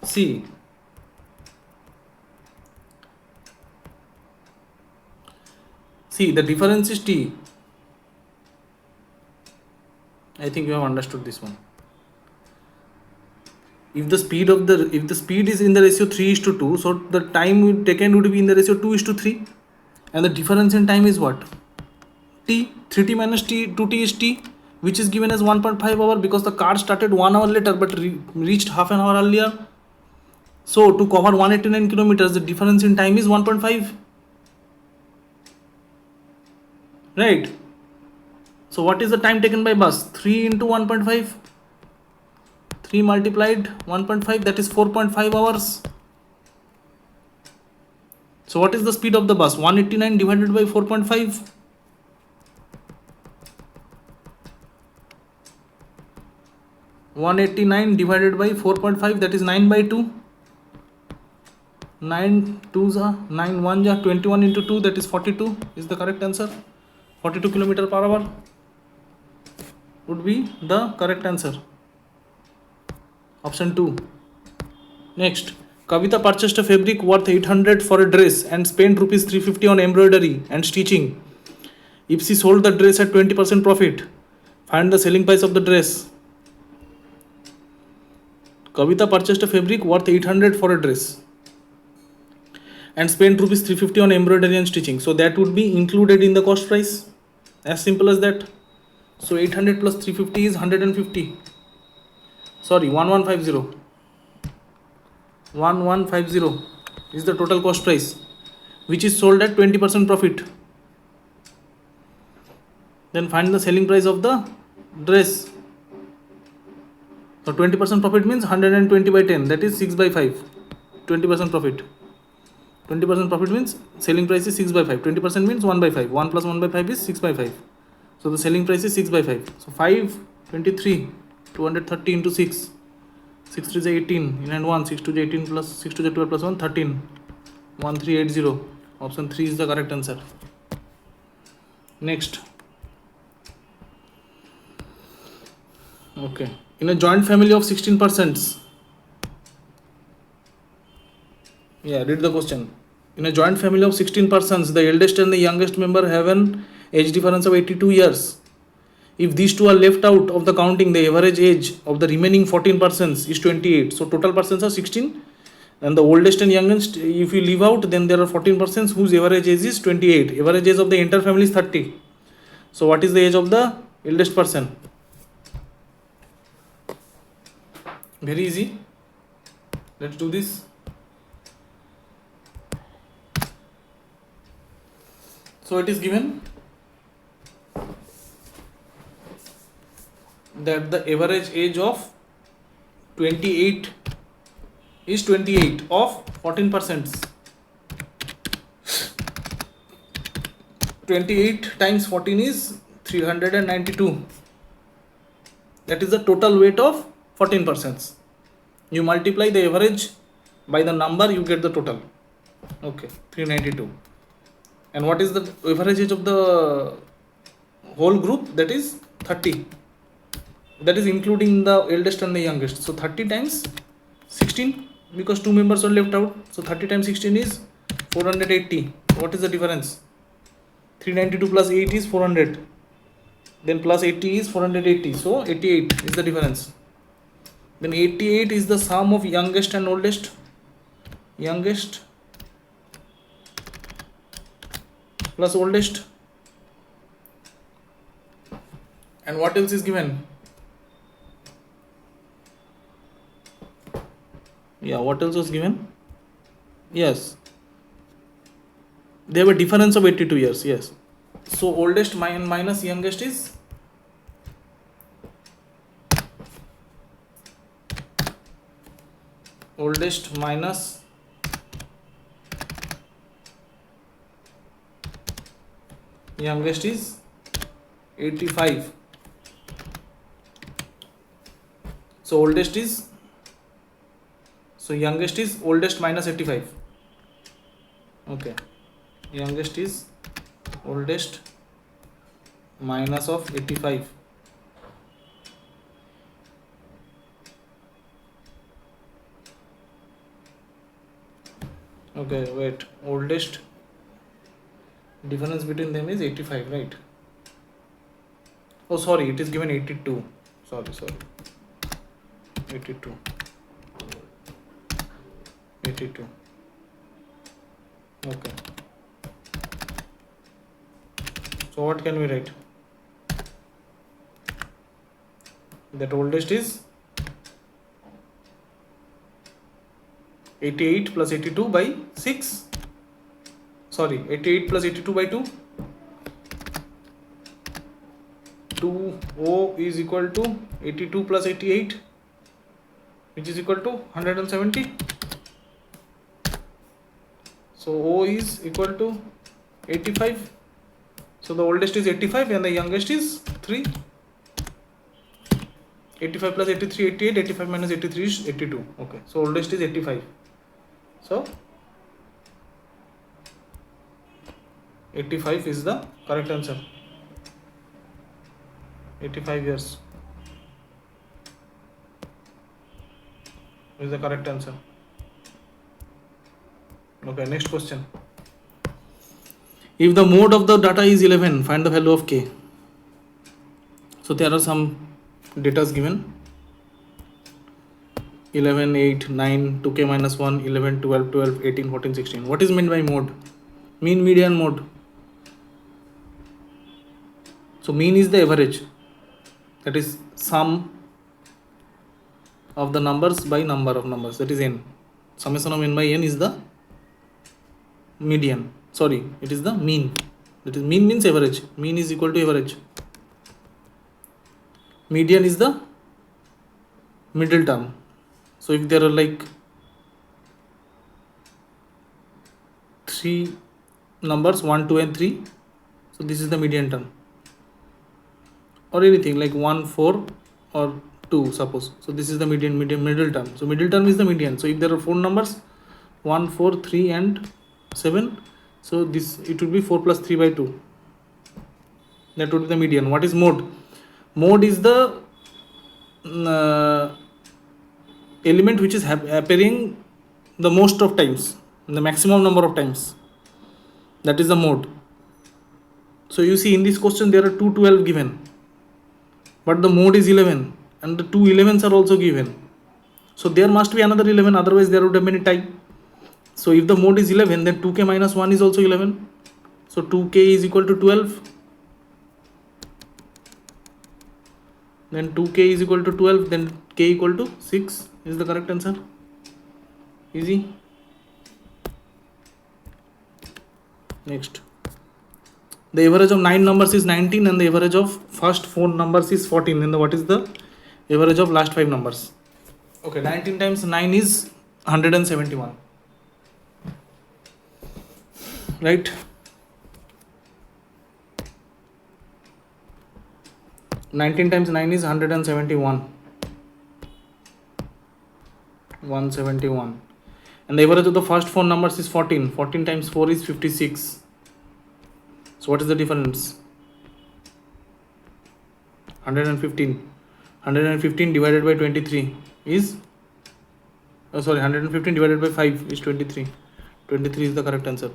See, the difference is t. I think you have understood this one. If the speed is in the ratio 3:2, so the time taken would be in the ratio 2:3, and the difference in time is what? T. 3t minus t, 2t is t, which is given as 1.5 hour because the car started 1 hour later but reached half an hour earlier. So to cover 189 kilometers, the difference in time is 1.5, right? So what is the time taken by bus? 3 into 1.5, 3 multiplied 1.5, that is 4.5 hours. So what is the speed of the bus? 189 divided by 4.5. divided by 4.5, that is 9/2. 9 2s are 9 1s are 21 into 2, that is 42 is the correct answer. 42 km per hour would be the correct answer. Option 2. Next, Kavita purchased a fabric worth 800 for a dress and spent rupees 350 on embroidery and stitching. If she sold the dress at 20% profit, find the selling price of the dress. Kavita purchased a fabric worth 800 for a dress and spent rupees 350 on embroidery and stitching. So that would be included in the cost price. As simple as that. So 800 plus 350 is 150. Sorry, 1150. 1150 is the total cost price, which is sold at 20% profit. Then find the selling price of the dress. So 20% profit means 120 by 10, that is 6 by 5. 20% profit. 20% profit means selling price is 6 by 5. 20% means 1 by 5. 1 plus 1 by 5 is 6 by 5. So the selling price is 6 by 5. So 523, 230 into 6. 6 3 is 18, in and 1, 6 2 is 18 plus 6 2 is 12 plus 1, 13. 1380. Option 3 is the correct answer. Next. Okay. In a joint family of 16 persons. Yeah, read the question. In a joint family of 16 persons, the eldest and the youngest member have an age difference of 82 years. If these two are left out of the counting, the average age of the remaining 14 persons is 28. So total persons are 16. And the oldest and youngest, if you leave out, then there are 14 persons whose average age is 28. Average age of the entire family is 30. So what is the age of the eldest person? Very easy. Let's do this. So it is given that the average age of 28 is 28 of 14%. 28 times 14 is 392. That is the total weight of 14%. You multiply the average by the number, you get the total. Okay, 392. And what is the average age of the whole group? That is 30. That is including the eldest and the youngest. So 30 times 16, because two members are left out. So 30 times 16 is 480. What is the difference? 392 plus 8 is 400. Then plus 80 is 480. So 88 is the difference. Then 88 is the sum of youngest and oldest. Youngest plus oldest. And what else is given? Yeah, what else was given? Yes. They have a difference of 82 years. Yes. So oldest minus youngest is oldest minus youngest is 85. So oldest is, so youngest is oldest minus 85. Okay, youngest is oldest minus of 85. Okay, wait, oldest difference between them is 85, right? Oh sorry, it is given 82. Sorry 82. Okay, so what can we write? That oldest is 88 plus 82 by 6. Sorry, 88 plus 82 by 2. 2O is equal to 82 plus 88, which is equal to 170. So O is equal to 85. So the oldest is 85 and the youngest is 3. 85 plus 83, 88. 85 minus 83 is 82. Okay, so oldest is 85. So 85 is the correct answer. 85 years is the correct answer. Okay, next question. If the mode of the data is 11, find the value of k. So there are some data given. 11, 8, 9, 2k minus 1, 11, 12, 12, 18, 14, 16. What is meant by mode? Mean, median, mode. So mean is the average. That is sum of the numbers by number of numbers. That is n. summation of n by n is the median. Sorry, it is the mean. That is, mean means average. Mean is equal to average. Median is the middle term. So if there are like 3 numbers 1, 2 and 3, so this is the median term, or anything like 1, 4 or 2 suppose. So this is the middle term. So middle term is the median. So if there are 4 numbers 1, 4, 3 and 7, so this it would be 4 plus 3 by 2. That would be the median. What is mode? Mode is the element which is appearing the most of times, the maximum number of times. That is the mode. So you see in this question there are 2 12 given, but the mode is 11 and the 2 11s are also given. So there must be another 11, otherwise there would have been a tie. So if the mode is 11, then 2k minus 1 is also 11. So 2k is equal to 12. Then 2k is equal to 12, then k equal to 6 is the correct answer. Easy. Next, the average of 9 numbers is 19 and the average of first 4 numbers is 14. Then what is the average of last 5 numbers? Okay, 19 times 9 is 171. Right? Nineteen times 9 is 171. 171. And the average of the first 4 numbers is 14. 14 times 4 is 56. So what is the difference? 115. 115 divided by 23 is 115 divided by 5 is 23. 23 is the correct answer.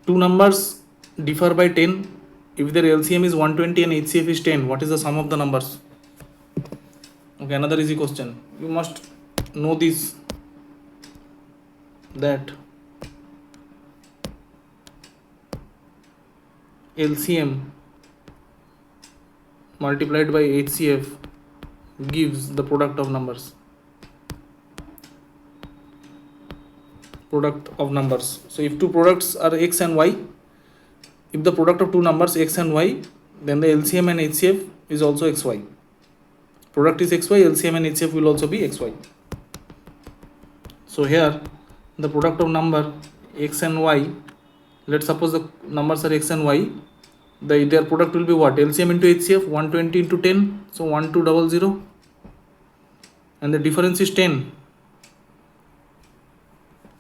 Two numbers differ by 10. If their LCM is 120 and HCF is 10, what is the sum of the numbers? Okay, another easy question. You must know this, that LCM multiplied by HCF gives the product of numbers. Product of numbers. So if two products are x and y, if the product of two numbers x and y, then the LCM and HCF is also xy. Product is xy, LCM and HCF will also be xy. So here the product of number x and y, let's suppose the numbers are x and y, their product will be what? LCM into HCF, 120 into 10, so 1200, and the difference is 10.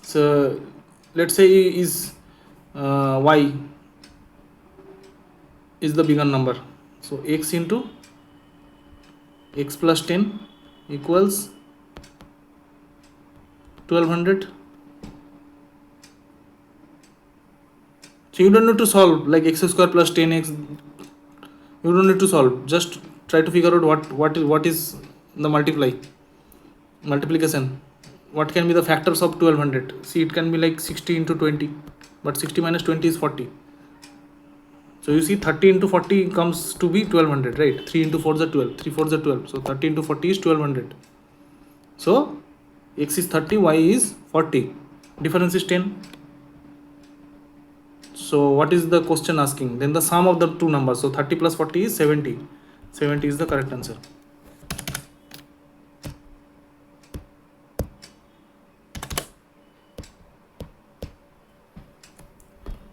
So let's say is y is the bigger number, so x into x plus 10 equals 1200. So you don't need to solve like x square plus 10x. You don't need to solve. Just try to figure out what is the multiplication. What can be the factors of 1200? See, it can be like 60 into 20, but 60 minus 20 is 40. So you see 30 into 40 comes to be 1200, right? 3 into 4 is 12, 3 4 is 12. So 30 into 40 is 1200. So x is 30, y is 40. Difference is 10. So what is the question asking? Then the sum of the two numbers. So 30 plus 40 is 70. 70 is the correct answer.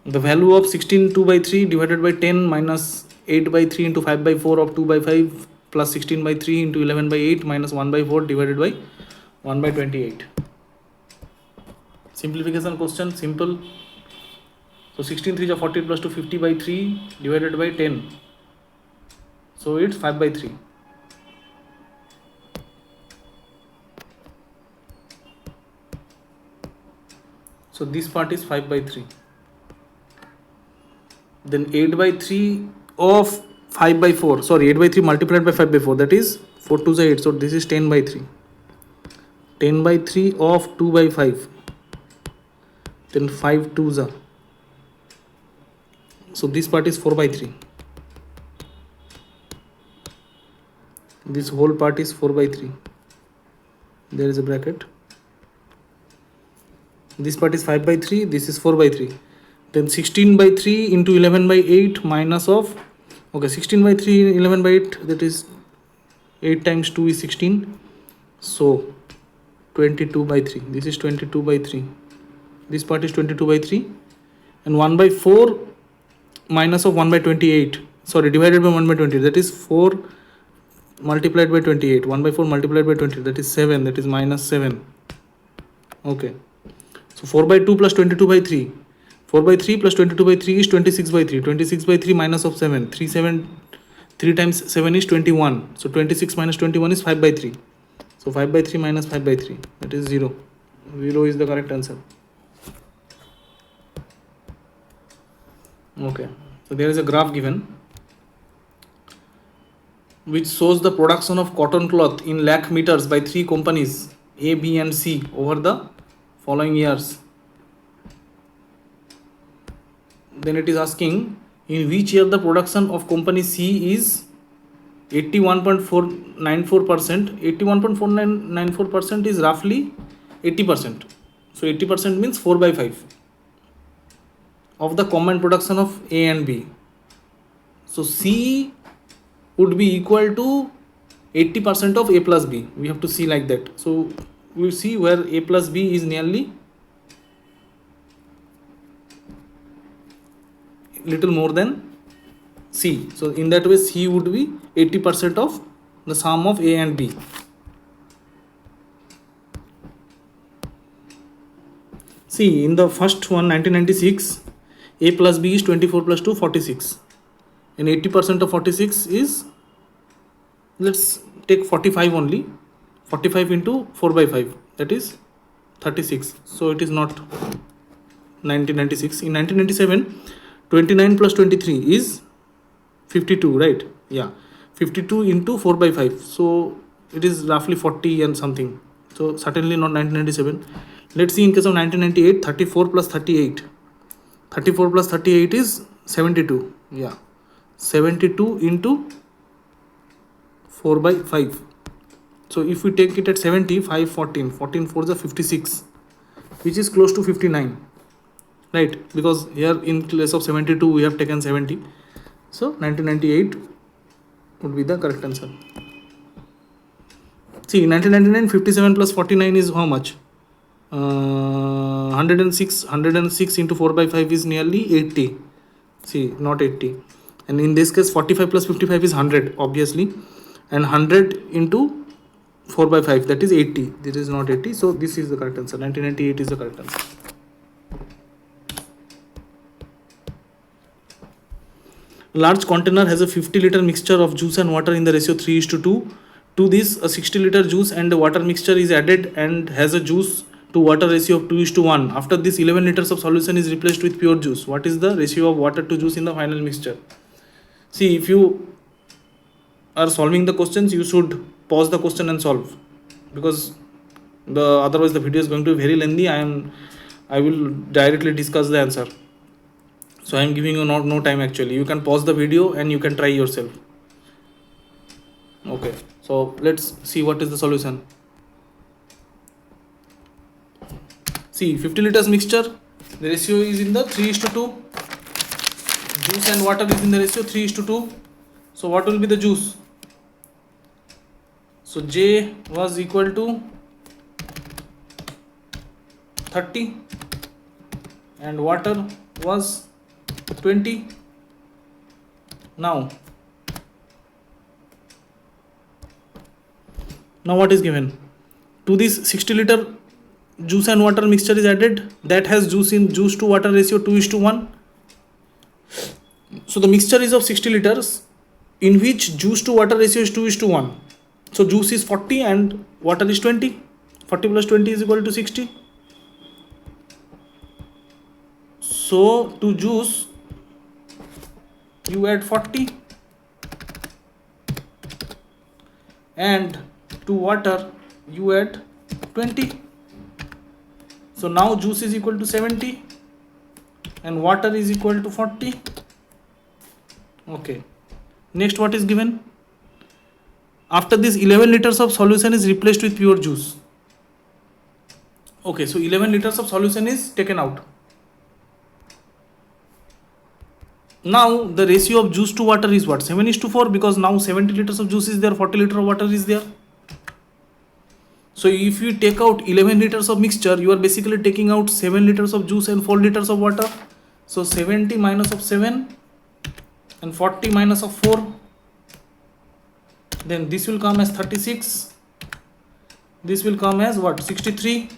The value of 16 2 by 3 divided by 10 minus 8 by 3 into 5 by 4 of 2 by 5 plus 16 by 3 into 11 by 8 minus 1 by 4 divided by 1 by 28. Simplification question, simple. So 16 3 is 40 plus 2 50 by 3 divided by 10. So it's 5 by 3. So this part is 5 by 3. Then 8 by 3 of 5 by 4. Sorry, 8 by 3 multiplied by 5 by 4. That is 4 2 is 8. So this is 10 by 3. 10 by 3 of 2 by 5. Then 5 2 is. So this part is 4 by 3. This whole part is 4 by 3. there is a bracket. This part is 5 by 3, this is 4 by 3. Then 16 by 3 into 11 by 8 minus of, okay, 16 by 3, 11 by 8, that is 8 times 2 is 16. So 22 by 3, this is 22 by 3. This part is 22 by 3. And 1 by 4 minus of 1 by 28. Sorry, divided by 1 by 20. That is 4 multiplied by 28. 1 by 4 multiplied by 20. That is 7. That is minus 7. Okay. So 4 by 2 plus 22 by 3. 4 by 3 plus 22 by 3 is 26 by 3. 26 by 3 minus of 7. 3 times 7 is 21. So 26 minus 21 is 5 by 3. So 5 by 3 minus 5 by 3. That is 0. 0 is the correct answer. Okay. So there is a graph given which shows the production of cotton cloth in lakh meters by 3 companies A, B and C over the following years. Then it is asking in which year the production of company C is 81.494%. 81.494% is roughly 80%. So 80% means 4 by 5 of the combined production of A and B. So C would be equal to 80% of A plus B. We have to see like that. So we see where A plus B is nearly little more than C. So in that way C would be 80% of the sum of A and B. See, in the first one, 1996, A plus B is 24 plus 2, 46. And 80% of 46 is, let's take 45 only. 45 into 4 by 5, that is 36. So it is not 1996. In 1997, 29 plus 23 is 52, right? Yeah, 52 into 4 by 5. So it is roughly 40 and something. So certainly not 1997. Let's see in case of 1998, 34 plus 38. 34 plus 38 is 72. Yeah, 72 into 4 by 5. So if we take it at 70, 5, 14. 14 4 is 56, which is close to 59. Right, because here in place of 72 we have taken 70. So 1998 would be the correct answer. See, 1999, 57 plus 49 is how much? 106. 106 into 4 by 5 is nearly 80. See, not 80. And in this case 45 plus 55 is 100 obviously. And 100 into 4 by 5, that is 80. This is not 80. So this is the correct answer. 1998 is the correct answer. Large container has a 50-liter mixture of juice and water in the ratio 3:2. To this, a 60-liter juice and water mixture is added and has a juice to water ratio of 2:1. After this, 11 liters of solution is replaced with pure juice. What is the ratio of water to juice in the final mixture? See, if you are solving the questions, you should pause the question and solve, because otherwise the video is going to be very lengthy. I will directly discuss the answer. So I am giving you no time actually. You can pause the video and you can try yourself. Okay, so let's see what is the solution. See, 50 liters mixture, the ratio is in the 3:2. Juice and water is in the ratio 3:2. So what will be the juice? So J was equal to 30 and water was 20. Now what is given? To this 60-liter juice and water mixture is added, that has juice to water ratio 2:1. So the mixture is of 60 liters in which juice to water ratio is 2:1. So juice is 40 and water is 20. 40 plus 20 is equal to 60. So to juice you add 40 and to water you add 20. So now juice is equal to 70 and water is equal to 40. Okay, next what is given? After this, 11 liters of solution is replaced with pure juice. Okay, so 11 liters of solution is taken out. Now the ratio of juice to water is what? 7:4, because now 70 liters of juice is there, 40 liters of water is there. So if you take out 11 liters of mixture, you are basically taking out 7 liters of juice and 4 liters of water. So 70 minus of 7 and 40 minus of 4. Then this will come as 36. This will come as what? 63.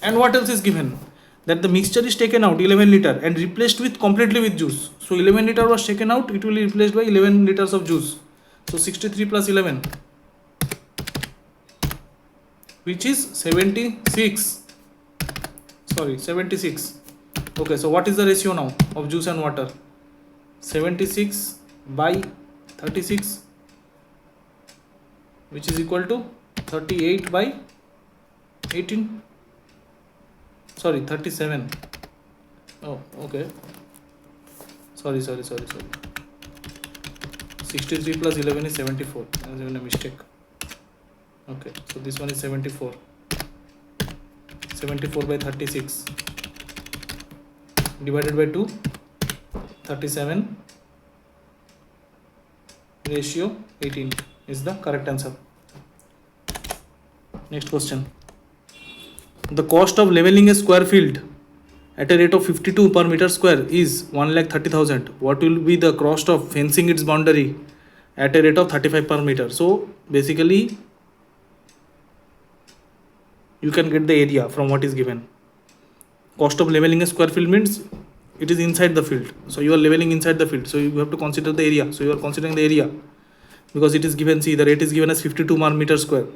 And what else is given? That the mixture is taken out 11 liter and replaced with completely with juice. So 11 liter was taken out, it will be replaced by 11 liters of juice. So 63 plus 11, which is 76. Sorry, 76. Okay, so what is the ratio now of juice and water? 76 by 36, which is equal to 38 by 18. Sorry, 37. Oh, okay. Sorry. 63 plus 11 is 74. I was having a mistake. Okay, so this one is 74. 74 by 36 divided by 2. 37 ratio 18 is the correct answer. Next question. The cost of leveling a square field at a rate of 52 per meter square is 1,30,000. What will be the cost of fencing its boundary at a rate of 35 per meter? So basically you can get the area from what is given. Cost of leveling a square field means it is inside the field. So you are leveling inside the field. So you have to consider the area. So you are considering the area because it is given, see, the rate is given as 52 per meter square.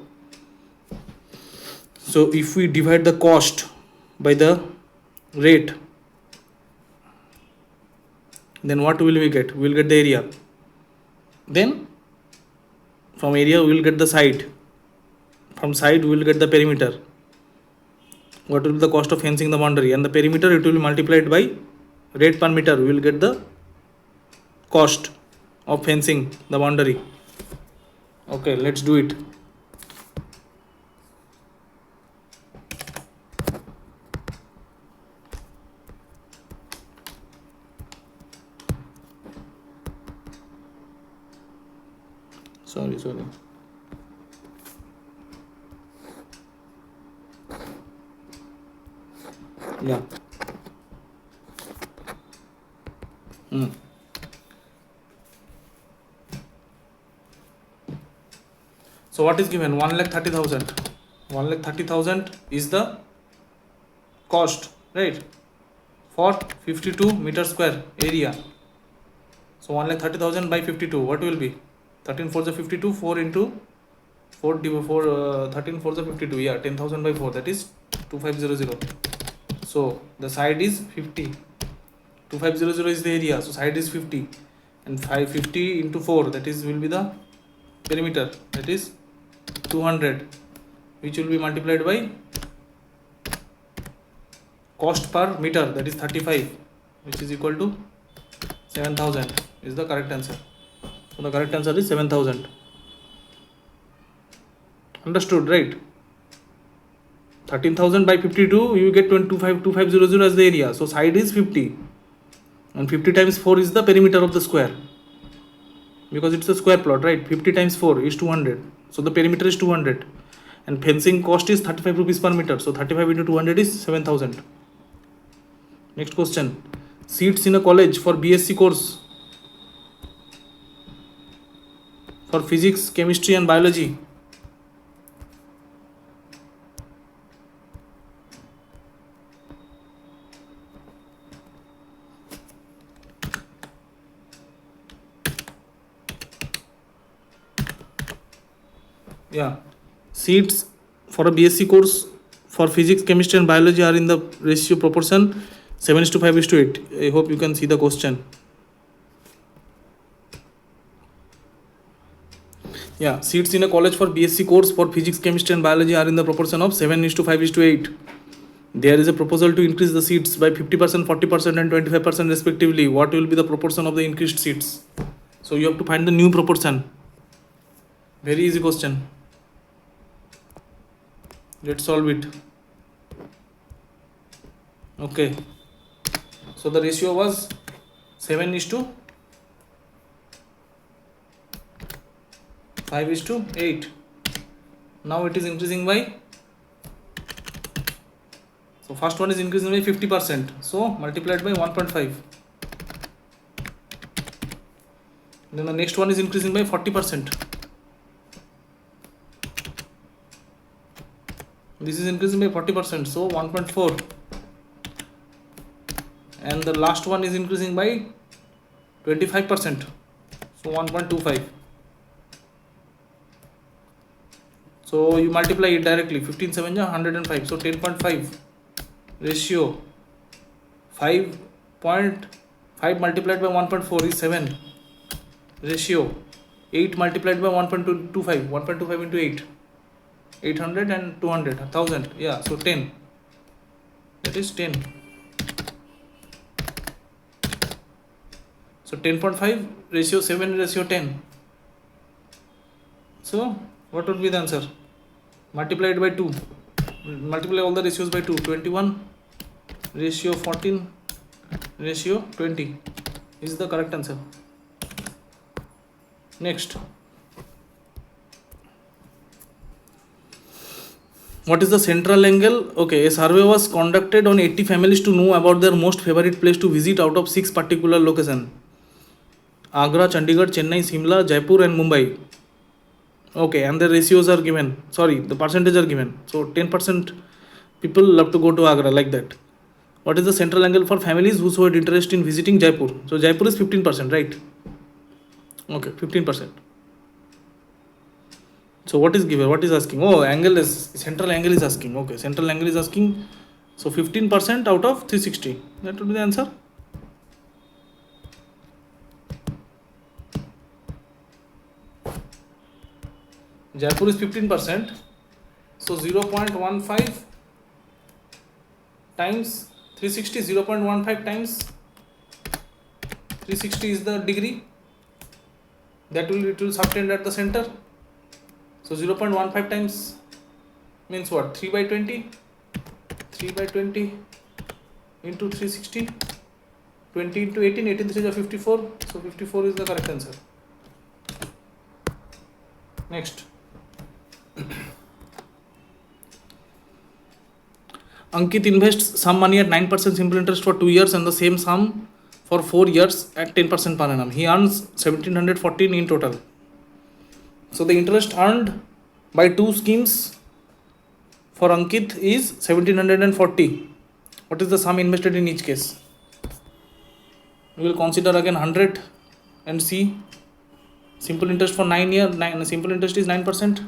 So if we divide the cost by the rate, then what will we get? We will get the area. Then from area we will get the side. From side we will get the perimeter. What will be the cost of fencing the boundary? And the perimeter, it will be multiplied by rate per meter. We will get the cost of fencing the boundary. Okay, let's do it. Sorry. Yeah. So what is given? 1,30,000. 1,30,000 is the cost, right? For 52 meter square area. So 1,30,000 by 52. What will be? 13 4 is 52. 4 into 4 13 4 is 52. Yeah, 10,000 by 4. That is 2500. So the side is 50. 2500 is the area. So side is 50. And 550 into 4. That is will be the perimeter. That is 200, which will be multiplied by cost per meter, that is 35, which is equal to 7,000 is the correct answer. So the correct answer is 7,000. Understood, right? 13,000 by 52, you get 2500 as the area. So side is 50 and 50 times 4 is the perimeter of the square, because it's a square plot, right? 50 times 4 is 200. So the perimeter is 200 and fencing cost is 35 rupees per meter. So 35 into 200 is 7,000. Next question. Seats in a college for BSc course for physics, chemistry and biology. Yeah, seats for a BSc course for physics, chemistry and biology are in the ratio proportion 7:5:8. I hope you can see the question. Yeah, seats in a college for BSc course for physics, chemistry and biology are in the proportion of 7:5:8. There is a proposal to increase the seats by 50%, 40% and 25% respectively. What will be the proportion of the increased seats? So you have to find the new proportion. Very easy question. Let's solve it. Okay, so the ratio was 7:5:8. Now it is increasing by, so first one is increasing by 50%, so multiplied by 1.5. Then the next one is increasing by 40%. This is increasing by 40%, so 1.4. And the last one is increasing by 25%, so 1.25. So you multiply it directly, 15 7 105, so 10.5 ratio 5.5 multiplied by 1.4 is 7, ratio 8 multiplied by 1.25, 1.25 into 8, 800 and 200, 1000, yeah, so 10, that is 10. So 10.5 ratio 7 ratio 10. So what would be the answer? Multiply it by 2. Multiply all the ratios by 2. 21 ratio 14 ratio 20 is the correct answer. Next. What is the central angle? Okay, a survey was conducted on 80 families to know about their most favorite place to visit out of 6 particular locations: Agra, Chandigarh, Chennai, Simla, Jaipur and Mumbai. Okay, and the ratios are given. Sorry, the percentage are given. So 10% people love to go to Agra, like that. What is the central angle for families who showed interest in visiting Jaipur? So Jaipur is 15%, right? Okay, 15%. So what is given? What is asking? Oh, angle is, central angle is asking. Okay, central angle is asking. So 15% out of 360. That would be the answer. Jaipur is 15%. So 0.15 times 360, 0.15 times 360 is the degree. That will, it will subtend at the center. So 0.15 times means what? 3 by 20. 3 by 20 into 360. 20 into 18. 18 3 is 54. So 54 is the correct answer. Next. Ankit invests some money at 9% simple interest for 2 years and the same sum for 4 years at 10% per annum. He earns 1714 in total. So the interest earned by 2 schemes for Ankit is 1740. What is the sum invested in each case? We will consider again 100 and see. Simple interest for 9 years, simple interest is 9%.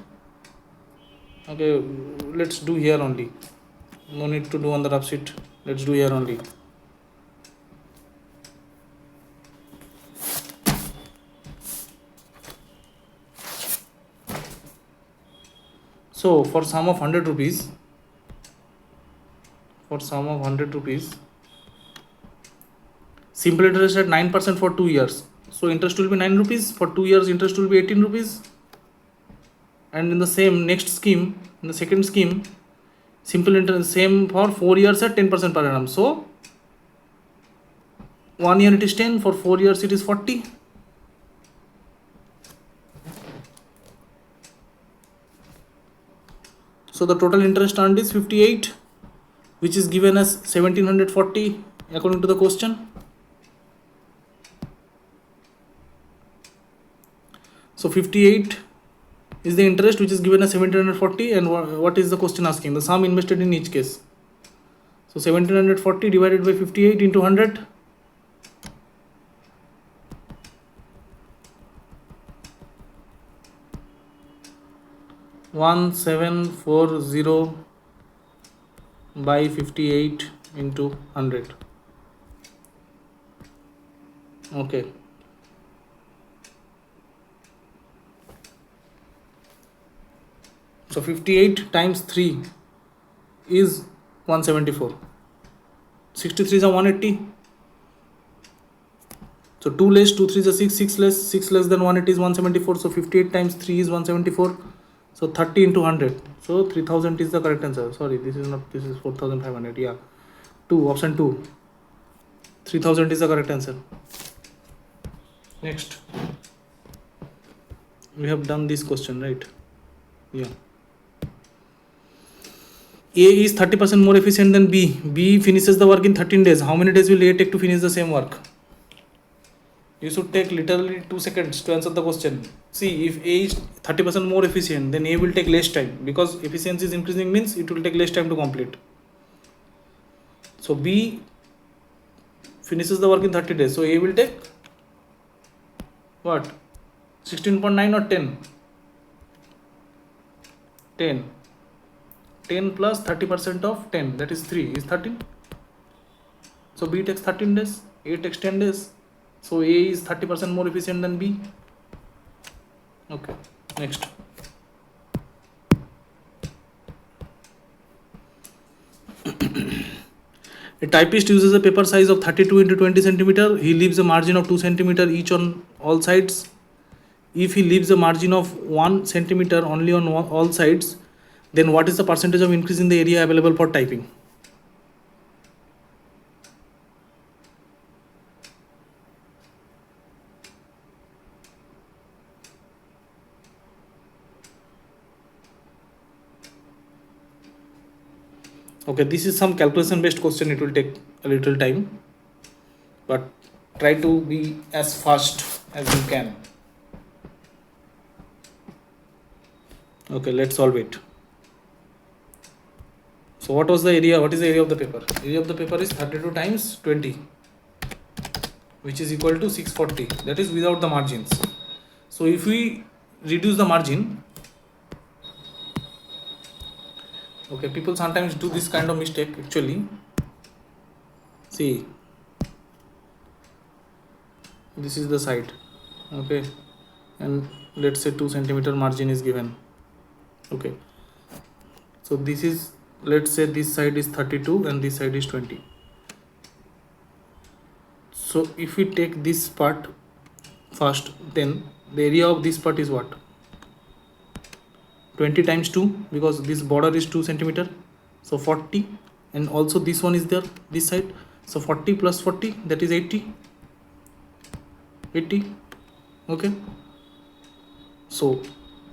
Okay, let's do here only. No need to do on the rough sheet. Let's do here only. So for sum of 100 rupees, simple interest at 9% for 2 years. So interest will be 9 rupees. For 2 years, interest will be 18 rupees. And in the same next scheme, in the second scheme, simple interest same for 4 years at 10% per annum. So 1 year it is 10, for 4 years it is 40. So the total interest earned is 58, which is given as 1740 according to the question. So 58 is the interest which is given as 1740, and what is the question asking? The sum invested in each case. So 1740 divided by 58 into 100. One 740 by 58 into 100. Okay. So 58 times 3 is 174. 63 is a 180. So 2 less 2 3 is a 6, 6 less than 180 is 174. So 58 times 3 is 174. So 30 into 100. So 3000 is the correct answer. Sorry, this is not, this is 4500. Yeah. 2, option 2. 3000 is the correct answer. Next, we have done this question, right? Yeah. A is 30% more efficient than B. B finishes the work in 13 days. How many days will A take to finish the same work? You should take literally 2 seconds to answer the question. See, if A is 30% more efficient, then A will take less time, because efficiency is increasing means it will take less time to complete. So B finishes the work in 30 days. So A will take what? 16.9 or 10? 10. 10 plus 30% of 10, that is 3, is 13. So B takes 13 days, A takes 10 days. So A is 30% more efficient than B. Okay, next. A typist uses a paper size of 32 into 20 centimeter. He leaves a margin of 2 centimeter each on all sides. If he leaves a margin of 1 centimeter only on all sides, then what is the percentage of increase in the area available for typing? Okay, this is some calculation based question. It will take a little time, but try to be as fast as you can. Okay, let's solve it. So what was the area? What is the area of the paper? Area of the paper is 32 times 20, which is equal to 640. That is without the margins. So if we reduce the margin, okay, people sometimes do this kind of mistake actually. See, this is the side, okay, and let's say 2 centimeter margin is given. Okay, so this is, let's say this side is 32 and this side is 20. So if we take this part first, then the area of this part is what? 20 times 2, because this border is 2 centimeter, so 40, and also this one is there, this side, so 40 plus 40, that is 80. Okay, so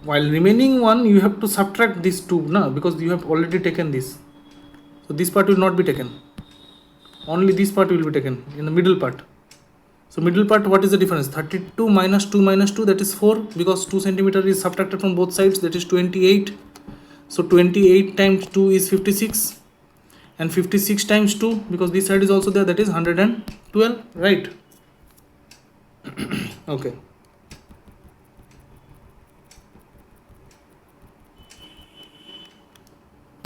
while remaining one you have to subtract this 2 now, because you have already taken this. So this part will not be taken, only this part will be taken in the middle part. So middle part, what is the difference? 32 minus 2 minus 2, that is 4, because 2 centimeter is subtracted from both sides, that is 28. So 28 times 2 is 56, and 56 times 2, because this side is also there, that is 112, right? Okay.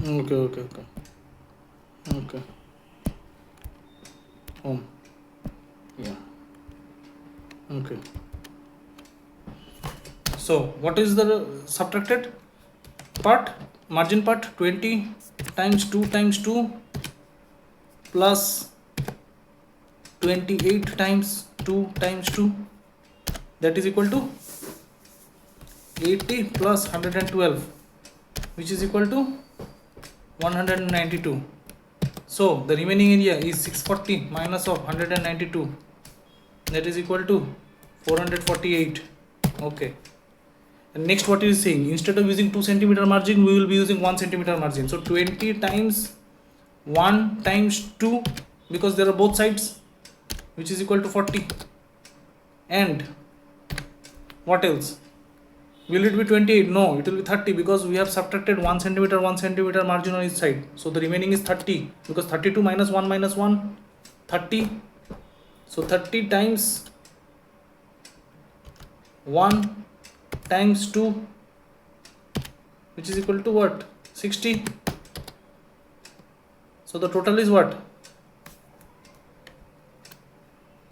Okay. Yeah. Okay. So what is the subtracted part? Margin part, 20 times 2 times 2 plus 28 times 2 times 2, that is equal to 80 plus 112, which is equal to 192. So the remaining area is 640 minus of 192, that is equal to 448. Okay, and next what is saying, instead of using 2 centimeter margin, we will be using 1 centimeter margin. So 20 times 1 times 2, because there are both sides, which is equal to 40. And what else? Will it be 28? No, it will be 30, because we have subtracted 1 centimeter margin on each side. So the remaining is 30, because 32 minus 1, 30. So 30 times 1 times 2, which is equal to what? 60. So the total is what?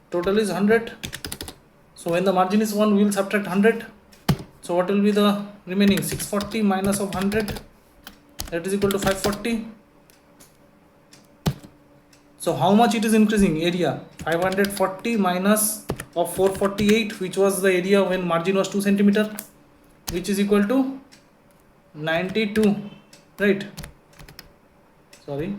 Total is 100. So when the margin is 1, we will subtract 100. So what will be the remaining? 640 minus of 100, that is equal to 540. So how much it is increasing? Area 540 minus of 448, which was the area when margin was 2 centimeter, which is equal to 92, right? Sorry,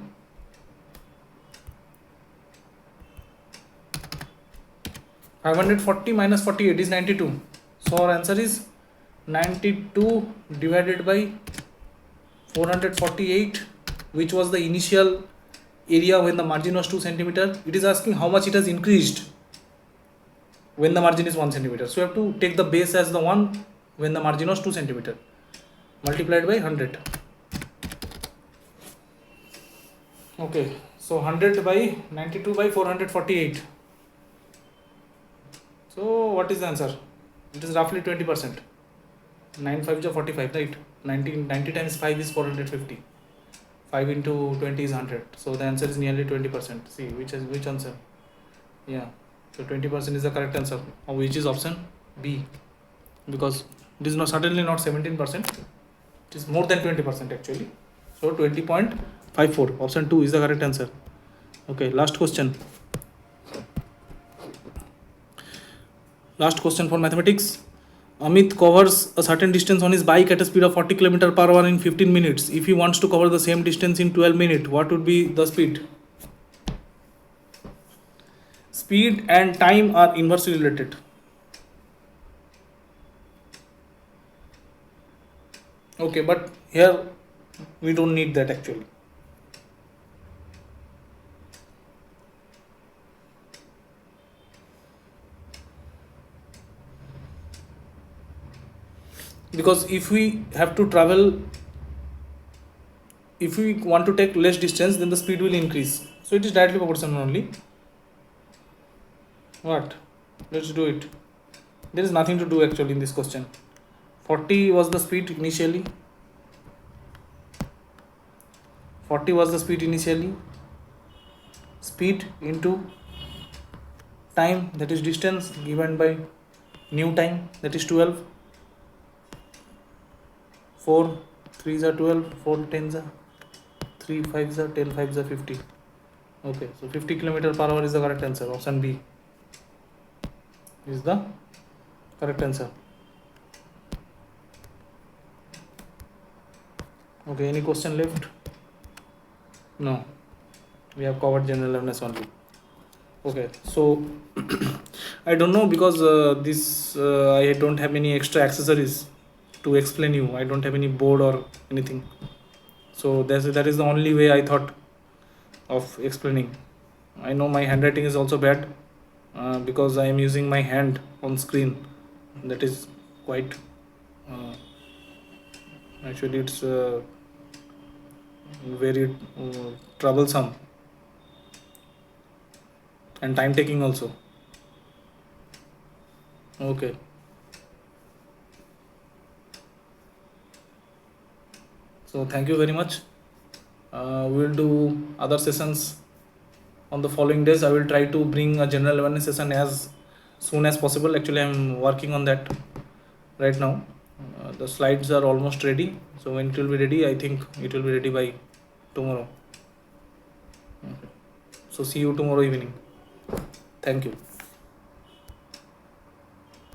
540 minus 48 is 92. So our answer is 92 divided by 448, which was the initial area when the margin was 2 centimeter. It is asking how much it has increased when the margin is 1 centimeter. So you have to take the base as the 1 when the margin was 2 centimeter multiplied by 100. Okay, so 100 by 92 by 448. So what is the answer? It is roughly 20%. 9 5 is 45, right? 90 times 5 is 450. 5 into 20 is 100. So the answer is nearly 20%. See which answer? Yeah. So 20% is the correct answer, which is option B, because it is not certainly not 17%. It is more than 20% actually. So 20.54. Option 2 is the correct answer. Okay, last question. Last question for mathematics. Amit covers a certain distance on his bike at a speed of 40 km per hour in 15 minutes. If he wants to cover the same distance in 12 minutes, what would be the speed? Speed and time are inversely related. Okay, but here we don't need that actually. Because if we have to travel, if we want to take less distance, then the speed will increase. So it is directly proportional only. What? Let's do it. There is nothing to do actually in this question. 40 was the speed initially. 40 was the speed initially. Speed into time, that is distance, given by new time, that is 12. 4 3s are 12, 4 10s are 3 5s are 10, 5s are 50. Okay, so 50 km per hour is the correct answer. Option B is the correct answer. Okay, any question left? No, we have covered general awareness only. Okay, so I don't know, because this I don't have any extra accessories to explain you. I don't have any board or anything, so that is the only way I thought of explaining. I know my handwriting is also bad, because I am using my hand on screen. That is quite actually it's very troublesome and time taking also. Okay, so thank you very much. We will do other sessions on the following days. I will try to bring a general awareness session as soon as possible. Actually, I am working on that right now. The slides are almost ready, so when it will be ready, I think it will be ready by tomorrow. Okay. So see you tomorrow evening. Thank you.